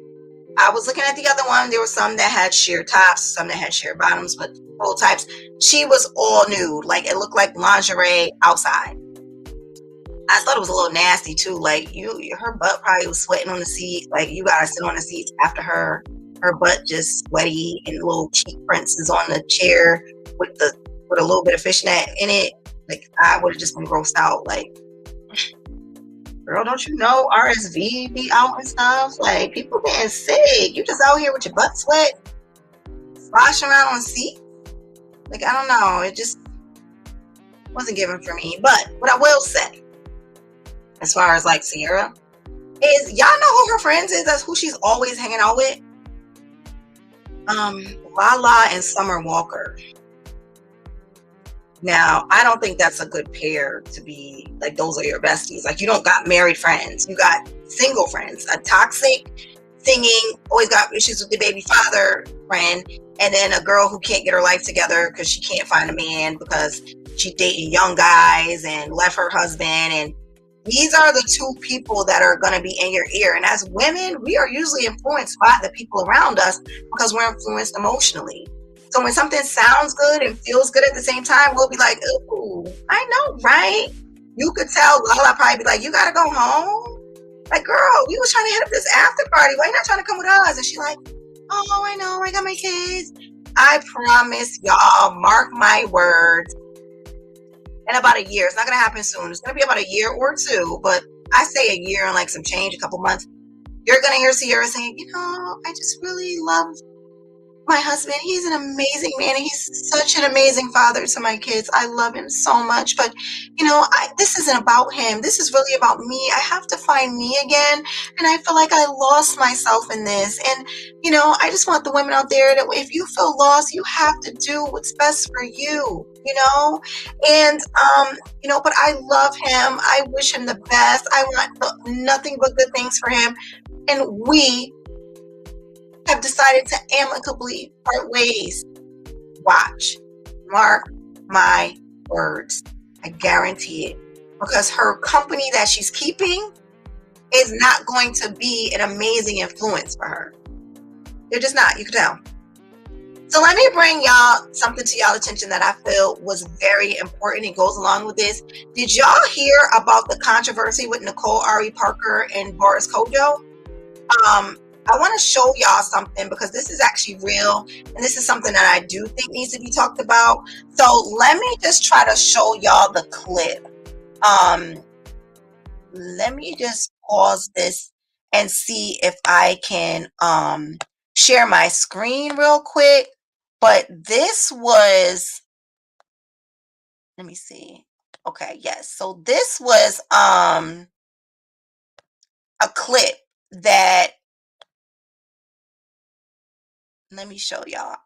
I was looking at the other one. There were some that had sheer tops, some that had sheer bottoms, but full types. She was all nude. Like it looked like lingerie outside. I thought it was a little nasty too. Like her butt probably was sweating on the seat. Like you gotta sit on the seat after her. Her butt just sweaty and little cheek prints is on the chair with a little bit of fishnet in it. Like I would have just been grossed out. Like, girl, don't you know RSV be out and stuff? Like people getting sick. You just out here with your butt sweat, sloshing around on seats. Like I don't know. It just wasn't given for me. But what I will say, as far as like Sierra, is y'all know who her friends is? That's who she's always hanging out with. Lala and Summer Walker. Now, I don't think that's a good pair to be like those are your besties. Like you don't got married friends. You got single friends. A toxic singing, always got issues with the baby father friend, and then a girl who can't get her life together because she can't find a man because she dating young guys and left her husband. And these are the two people that are going to be in your ear. And as women, we are usually influenced by the people around us because we're influenced emotionally. So when something sounds good and feels good at the same time, we'll be like, ooh, I know, right? You could tell Lala probably be like, you got to go home? Like, girl, we was trying to hit up this after party. Why you not trying to come with us? And she like, oh, I know, I got my kids. I promise y'all, mark my words, in about a year. It's not going to happen soon. It's going to be about a year or two, but I say a year and like some change, a couple months. You're going to hear Sierra saying, I just really love my husband. He's an amazing man, and he's such an amazing father to my kids. I love him so much, but this isn't about him. This is really about me. I have to find me again, and I feel like I lost myself in this. And I just want the women out there that if you feel lost, you have to do what's best for you. And but I love him. I wish him the best. I want nothing but good things for him, and we have decided to amicably part ways. Watch. Mark my words. I guarantee it. Because her company that she's keeping is not going to be an amazing influence for her. They're just not. You can tell. So let me bring something to y'all attention that I feel was very important. It goes along with this. Did y'all hear about the controversy with Nicole Ari Parker and Boris Kojo? I want to show y'all something because this is actually real, and this is something that I do think needs to be talked about. So let me just try to show y'all the clip. Let me just pause this and see if I can share my screen real quick. But this was, let me see. Okay, yes. So this was a clip that, let me show y'all.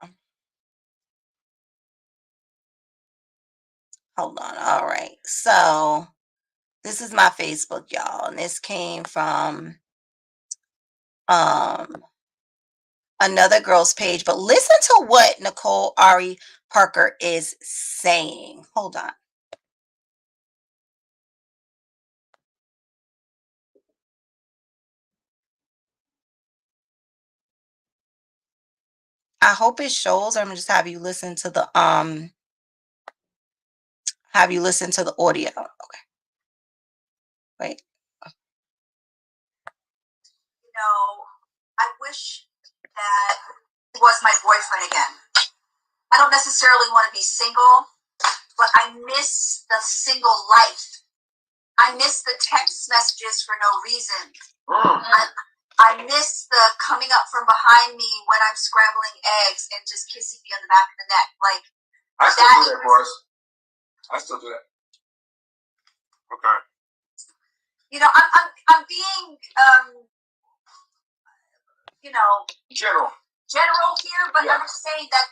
Hold on. All right. So this is my Facebook, y'all, and this came from um another girl's page. But listen to what Nicole Ari Parker is saying. Hold on. I hope it shows. I'm gonna just have you listen to the audio. Okay. Wait. wish that he was my boyfriend again. I don't necessarily want to be single, but I miss the single life. I miss the text messages for no reason. I miss the coming up from behind me when I'm scrambling eggs and just kissing me on the back of the neck. Like, I still do that, Boris. I still do that. Okay. You know, I'm being general here, but I'm just saying that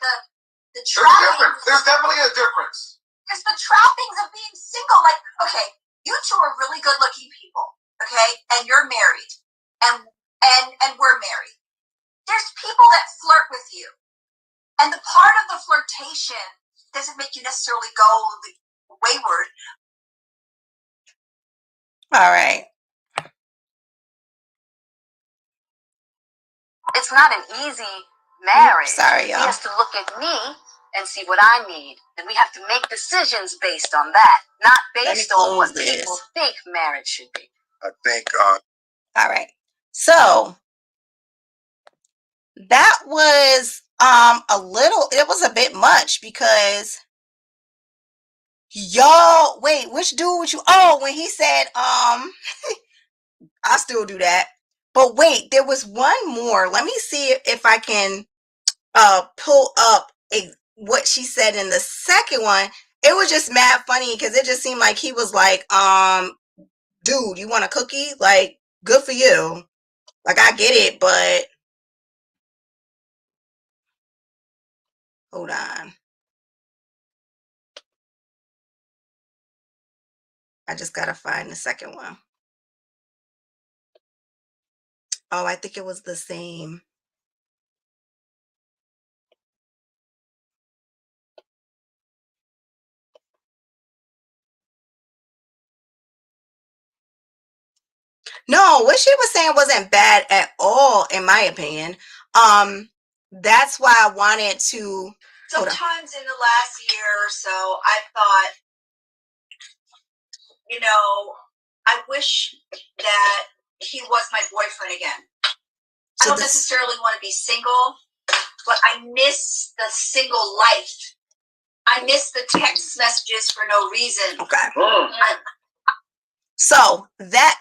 the trappings. There's definitely a difference. There's the trappings of being single. Like, okay, you two are really good looking people, okay, and you're married, and we're married. There's people that flirt with you, and the part of the flirtation doesn't make you necessarily go wayward. All right. It's not an easy marriage. Sorry, y'all. He has to look at me and see what I need, and we have to make decisions based on that, not based on what people think marriage should be. I think. All right. So that was it was a bit much because y'all wait, which dude would you when he said I still do that. But wait, there was one more. Let me see if I can pull up what she said in the second one. It was just mad funny because it just seemed like he was like, dude, you want a cookie? Like, good for you. Like, I get it, but hold on. I just gotta find the second one. Oh, I think it was the same. No, what she was saying wasn't bad at all, in my opinion. That's why I wanted to. Sometimes in the last year or so, I thought, I wish that he was my boyfriend again. I don't necessarily want to be single, but I miss the single life. I miss the text messages for no reason. Okay. So that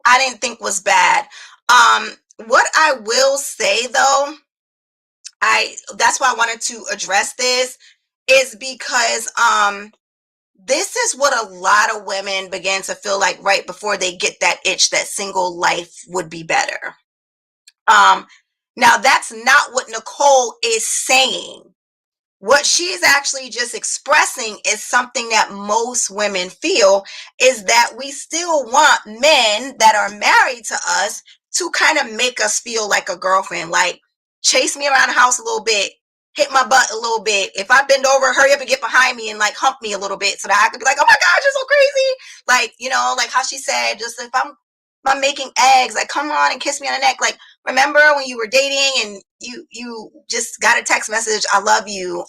I didn't think was bad. What I will say though, that's why I wanted to address this, is because this is what a lot of women begin to feel like right before they get that itch that single life would be better. Now that's not what Nicole is saying. What she's actually just expressing is something that most women feel, is that we still want men that are married to us to kind of make us feel like a girlfriend, like chase me around the house a little bit, hit my butt a little bit. If I bend over, hurry up and get behind me and like hump me a little bit so that I could be like, oh my God, you're so crazy. Like, like how she said, just if I'm making eggs, like come on and kiss me on the neck. Like, remember when you were dating and you just got a text message, I love you,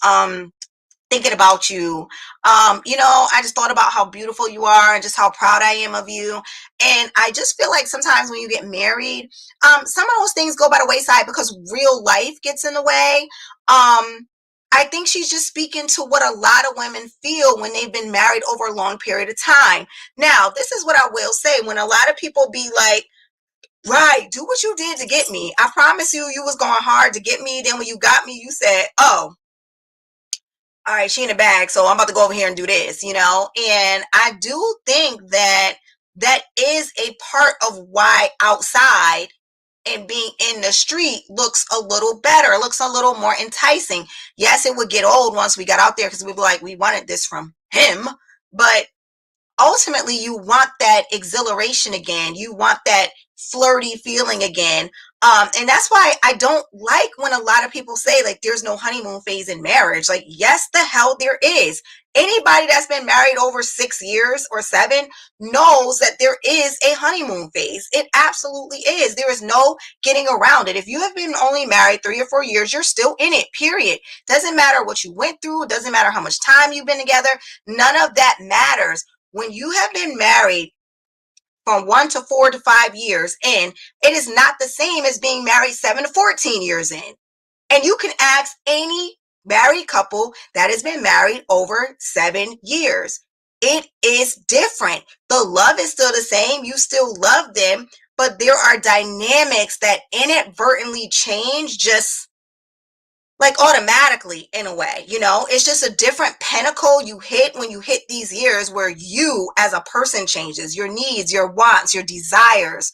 thinking about you, I just thought about how beautiful you are and just how proud I am of you. And I just feel like sometimes when you get married, some of those things go by the wayside because real life gets in the way. I think she's just speaking to what a lot of women feel when they've been married over a long period of time. Now, this is what I will say. When a lot of people be like, right, do what you did to get me. I promise you, you was going hard to get me. Then when you got me, you said, oh, all right, she in the bag, so I'm about to go over here and do this, And I do think that that is a part of why outside and being in the street looks a little better, looks a little more enticing. Yes, it would get old once we got out there because we'd be like, we wanted this from him, but ultimately you want that exhilaration again. You want that flirty feeling again. And that's why I don't like when a lot of people say like there's no honeymoon phase in marriage. Like, yes, the hell there is. Anybody that's been married over 6 years or 7 knows that there is a honeymoon phase. It absolutely is. There is no getting around it. If you have been only married 3 or 4 years, you're still in it, period. Doesn't matter what you went through. It doesn't matter how much time you've been together. None of that matters. When you have been married from 1 to 4 to 5 years in, it is not the same as being married 7 to 14 years in. And you can ask any married couple that has been married over 7 years. It is different. The love is still the same. You still love them, but there are dynamics that inadvertently change just like automatically in a way, it's just a different pinnacle you hit when you hit these years where you as a person changes, your needs, your wants, your desires,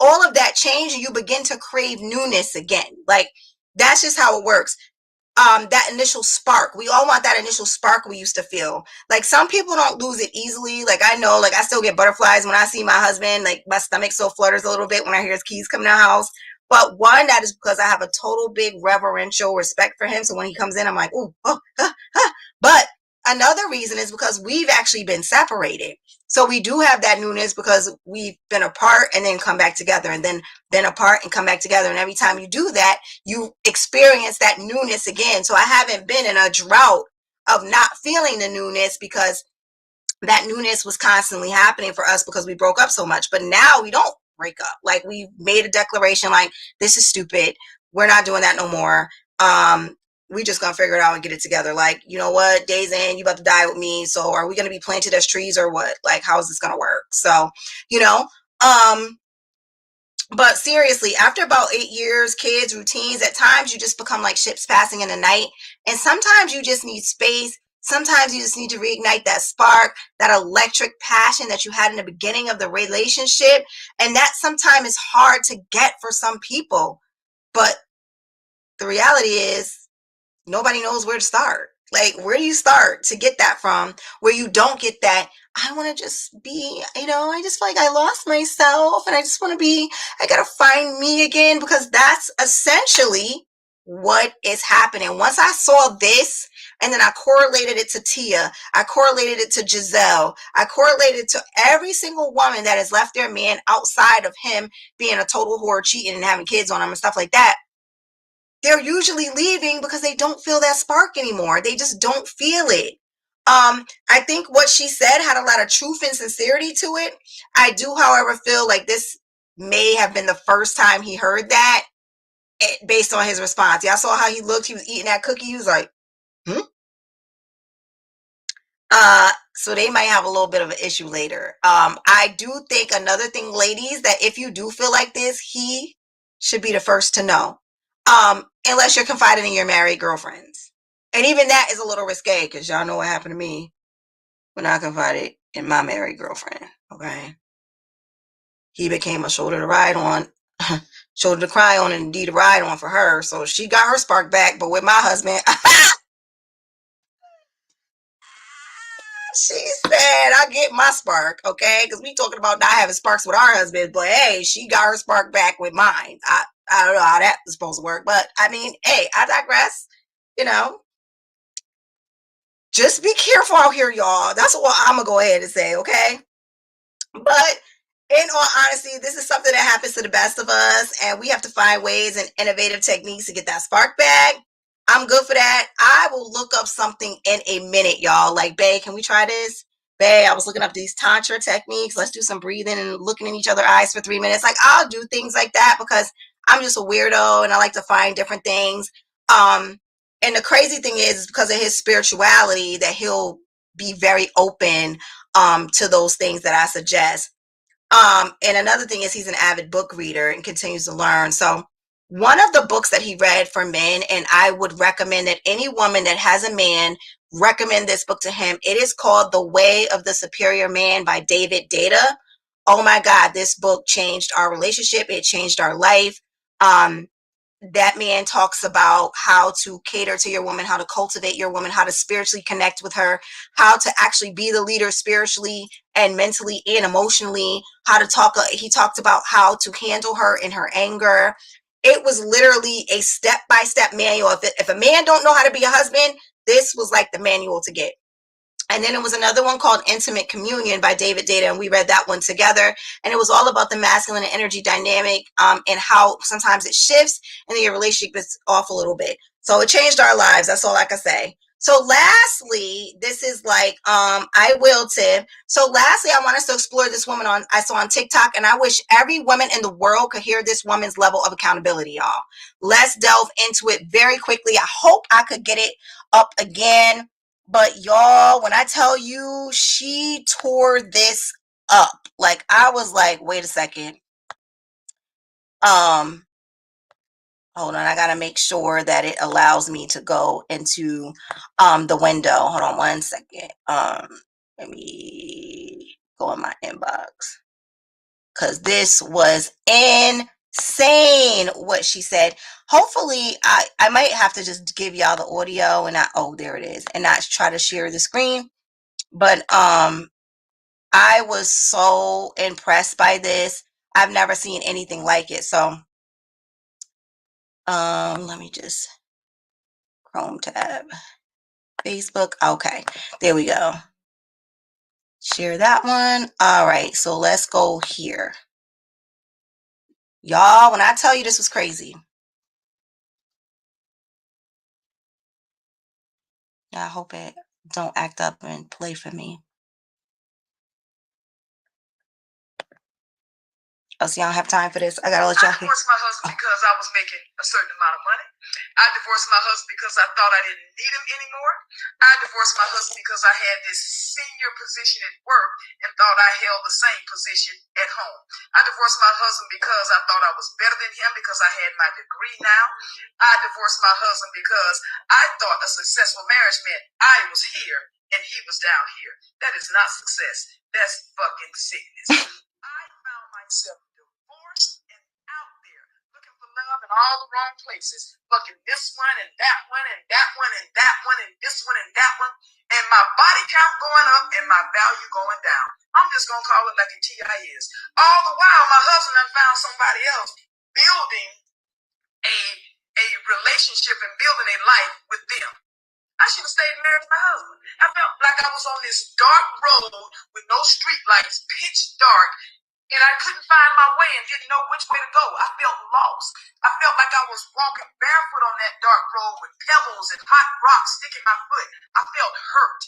all of that change, and you begin to crave newness again. Like that's just how it works. That initial spark, we all want that initial spark we used to feel. Like some people don't lose it easily. Like I know, like I still get butterflies when I see my husband. Like my stomach still flutters a little bit when I hear his keys coming in the house. But one, that is because I have a total big reverential respect for him. So when he comes in, I'm like, oh, But another reason is because we've actually been separated. So we do have that newness because we've been apart and then come back together, and then been apart and come back together. And every time you do that, you experience that newness again. So I haven't been in a drought of not feeling the newness because that newness was constantly happening for us because we broke up so much. But now we don't break up. Like we made a declaration like, this is stupid. We're not doing that no more. We just gonna figure it out and get it together. Like, you know what, days in, you about to die with me. So are we gonna be planted as trees or what? Like, how is this gonna work? So, but seriously, after about 8 years, kids, routines, at times you just become like ships passing in the night. And sometimes you just need space. Sometimes you just need to reignite that spark, that electric passion that you had in the beginning of the relationship. And that sometimes is hard to get for some people. But the reality is, nobody knows where to start. Like, where do you start to get that from where you don't get that? I want to just be, I just feel like I lost myself and I just want to be, I got to find me again, because that's essentially what is happening. Once I saw this and then I correlated it to Tia, I correlated it to Giselle, I correlated it to every single woman that has left their man outside of him being a total whore, cheating and having kids on him and stuff like that. They're usually leaving because they don't feel that spark anymore. They just don't feel it. I think what she said had a lot of truth and sincerity to it. I do, however, feel like this may have been the first time he heard that based on his response. Yeah, I saw how he looked. He was eating that cookie. He was like, hmm? So they might have a little bit of an issue later. I do think another thing, ladies, that if you do feel like this, he should be the first to know. Unless you're confiding in your married girlfriends. And even that is a little risque, because y'all know what happened to me when I confided in my married girlfriend. Okay. He became a shoulder to ride on, shoulder to cry on, and indeed a ride on for her. So she got her spark back, but with my husband, she said, I get my spark, okay? Because we talking about not having sparks with our husbands, but hey, she got her spark back with mine. I don't know how that was supposed to work, but I mean, hey, I digress. Just be careful out here, y'all. That's what I'm gonna go ahead and say, okay? But in all honesty, this is something that happens to the best of us, and we have to find ways and innovative techniques to get that spark back. I'm good for that. I will look up something in a minute, y'all. Like, babe, can we try this? Babe, I was looking up these tantra techniques. Let's do some breathing and looking in each other's eyes for 3 minutes. Like, I'll do things like that because I'm just a weirdo and I like to find different things. And the crazy thing is because of his spirituality that he'll be very open to those things that I suggest. And another thing is he's an avid book reader and continues to learn. So one of the books that he read for men, and I would recommend that any woman that has a man recommend this book to him. It is called The Way of the Superior Man by David Data. Oh my God, this book changed our relationship. It changed our life. That man talks about how to cater to your woman, how to cultivate your woman, how to spiritually connect with her, how to actually be the leader spiritually and mentally and emotionally, how to talk. He talked about how to handle her in her anger. It was literally a step-by-step manual. If a man don't know how to be a husband, this was like the manual to get. And then it was another one called Intimate Communion by David Data, and we read that one together. And it was all about the masculine and energy dynamic and how sometimes it shifts and then your relationship is off a little bit. So it changed our lives. That's all I can say. So lastly, this is like I will tip. So lastly, I want us to explore this woman I saw on TikTok, and I wish every woman in the world could hear this woman's level of accountability, y'all. Let's delve into it very quickly. I hope I could get it up again. But y'all, when I tell you she tore this up, like I was like, wait a second. Hold on, I gotta make sure that it allows me to go into the window. Hold on one second. Let me go in my inbox because this was insane what she said. Hopefully, I might have to just give y'all the audio and oh, there it is, and not try to share the screen. But I was so impressed by this. I've never seen anything like it. So let me just Chrome tab, Facebook. Okay, there we go. Share that one. All right, so let's go here. Y'all, when I tell you this was crazy, I hope it don't act up and play for me. Oh, so y'all have time for this? I gotta let y'all hear. I divorced my husband because I was making a certain amount of money. I divorced my husband because I thought I didn't need him anymore. I divorced my husband because I had this senior position at work and thought I held the same position at home. I divorced my husband because I thought I was better than him because I had my degree now. I divorced my husband because I thought a successful marriage meant I was here and he was down here. That is not success. That's fucking sickness. I found myself divorced and out there looking for love in all the wrong places, fucking this one and that one and that one and that one and this one and that one, and my body count going up and my value going down. I'm just gonna call it like a TI is. All the while, my husband had found somebody else building a relationship and building a life with them. I should have stayed married to my husband. I felt like I was on this dark road with no street lights, pitch dark, and I couldn't find my way and didn't know which way to go. I felt lost. I felt like I was walking barefoot on that dark road with pebbles and hot rocks sticking my foot. I felt hurt.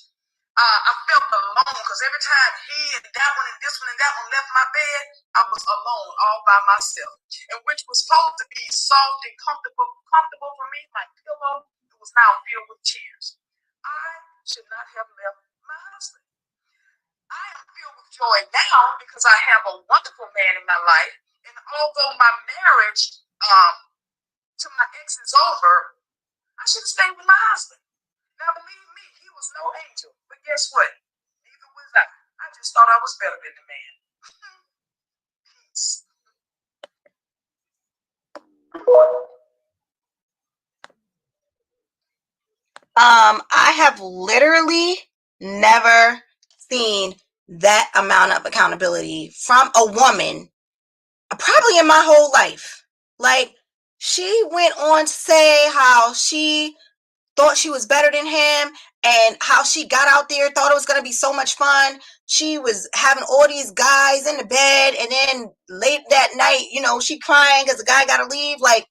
I felt alone because every time he and that one and this one and that one left my bed, I was alone all by myself. And which was supposed to be soft and comfortable for me, my pillow, it was now filled with tears. I should not have left my husband. I am filled with joy now because I have a wonderful man in my life. And although my marriage to my ex is over, I should have stayed with my husband. Now, believe me, he was no angel. But guess what? Neither was I. I just thought I was better than the man. Peace. I have literally never seen that amount of accountability from a woman, probably in my whole life. Like, she went on to say how she thought she was better than him and how she got out there, thought it was going to be so much fun. She was having all these guys in the bed, and then late that night, she crying because the guy got to leave. Like,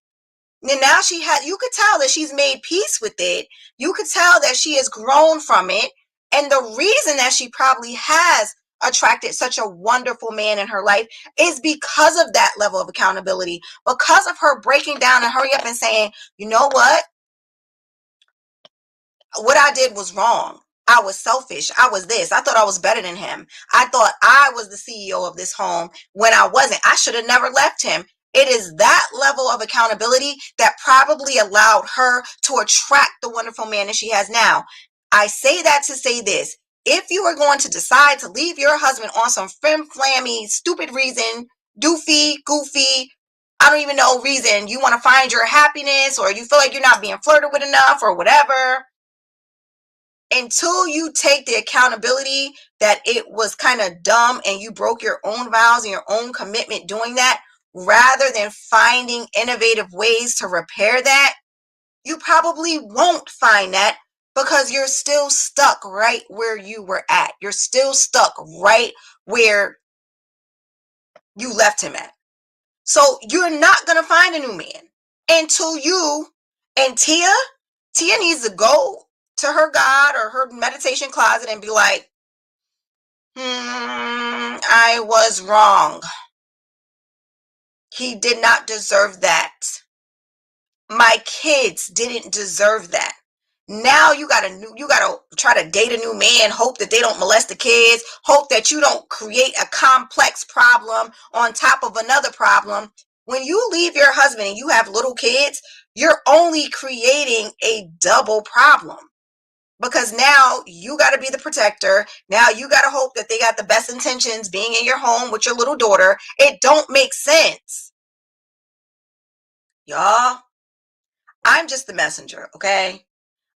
and now you could tell that she's made peace with it. You could tell that she has grown from it. And the reason that she probably has attracted such a wonderful man in her life is because of that level of accountability, because of her breaking down and hurry up and saying, you know what I did was wrong. I was selfish. I was this. I thought I was better than him. I thought I was the CEO of this home when I wasn't. I should have never left him. It is that level of accountability that probably allowed her to attract the wonderful man that she has now. I say that to say this. If you are going to decide to leave your husband on some flim-flammy, stupid reason, doofy, goofy, I don't even know reason, you want to find your happiness or you feel like you're not being flirted with enough or whatever, until you take the accountability that it was kind of dumb and you broke your own vows and your own commitment doing that, rather than finding innovative ways to repair that, you probably won't find that because you're still stuck right where you were at. You're still stuck right where you left him at. So you're not going to find a new man until you and Tia needs to go to her God or her meditation closet and be like, I was wrong. He did not deserve that. My kids didn't deserve that. Now you gotta try to date a new man, hope that they don't molest the kids, hope that you don't create a complex problem on top of another problem. When you leave your husband and you have little kids, you're only creating a double problem. Because now you got to be the protector. Now you got to hope that they got the best intentions being in your home with your little daughter. It don't make sense. Y'all, I'm just the messenger, okay?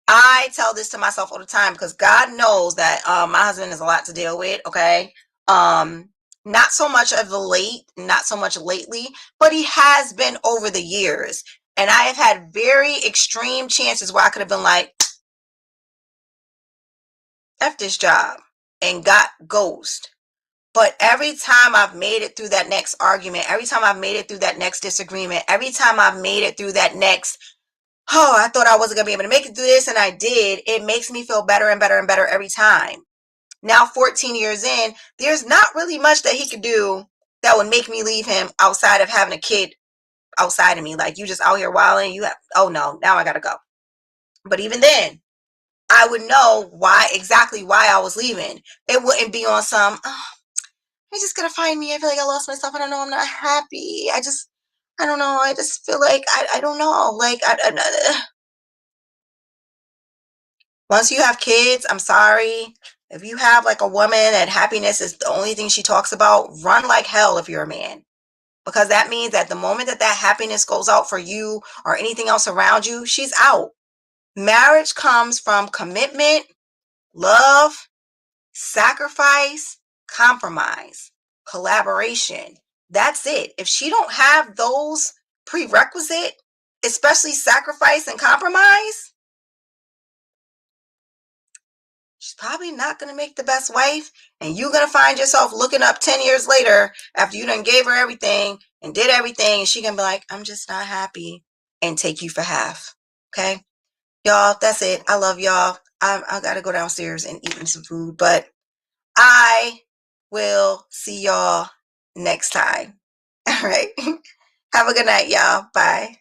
I tell this to myself all the time because God knows that my husband has a lot to deal with, okay? Not so much of the late, not so much lately, but he has been over the years. And I have had very extreme chances where I could have been like, F this job and got ghost. But every time I've made it through that next argument, every time I've made it through that next disagreement, every time I've made it through that next, oh, I thought I wasn't going to be able to make it through this and I did, it makes me feel better and better and better every time. Now, 14 years in, there's not really much that he could do that would make me leave him outside of having a kid outside of me. Like, you just out here wilding, oh no, now I got to go. But even then, I would know exactly why I was leaving. It wouldn't be on some, oh, I just gotta find me. I feel like I lost myself. I don't know. I'm not happy. I don't know. I just feel like, I don't know. Like, once you have kids, I'm sorry. If you have like a woman that happiness is the only thing she talks about, run like hell if you're a man. Because that means that the moment that happiness goes out for you or anything else around you, she's out. Marriage comes from commitment, love, sacrifice, compromise, collaboration. That's it. If she don't have those prerequisites, especially sacrifice and compromise, she's probably not going to make the best wife. And you're going to find yourself looking up 10 years later after you done gave her everything and did everything. And she going to be like, I'm just not happy, and take you for half. Okay. Y'all, that's it. I love y'all. I got to go downstairs and eat me some food, but I will see y'all next time. All right. Have a good night, y'all. Bye.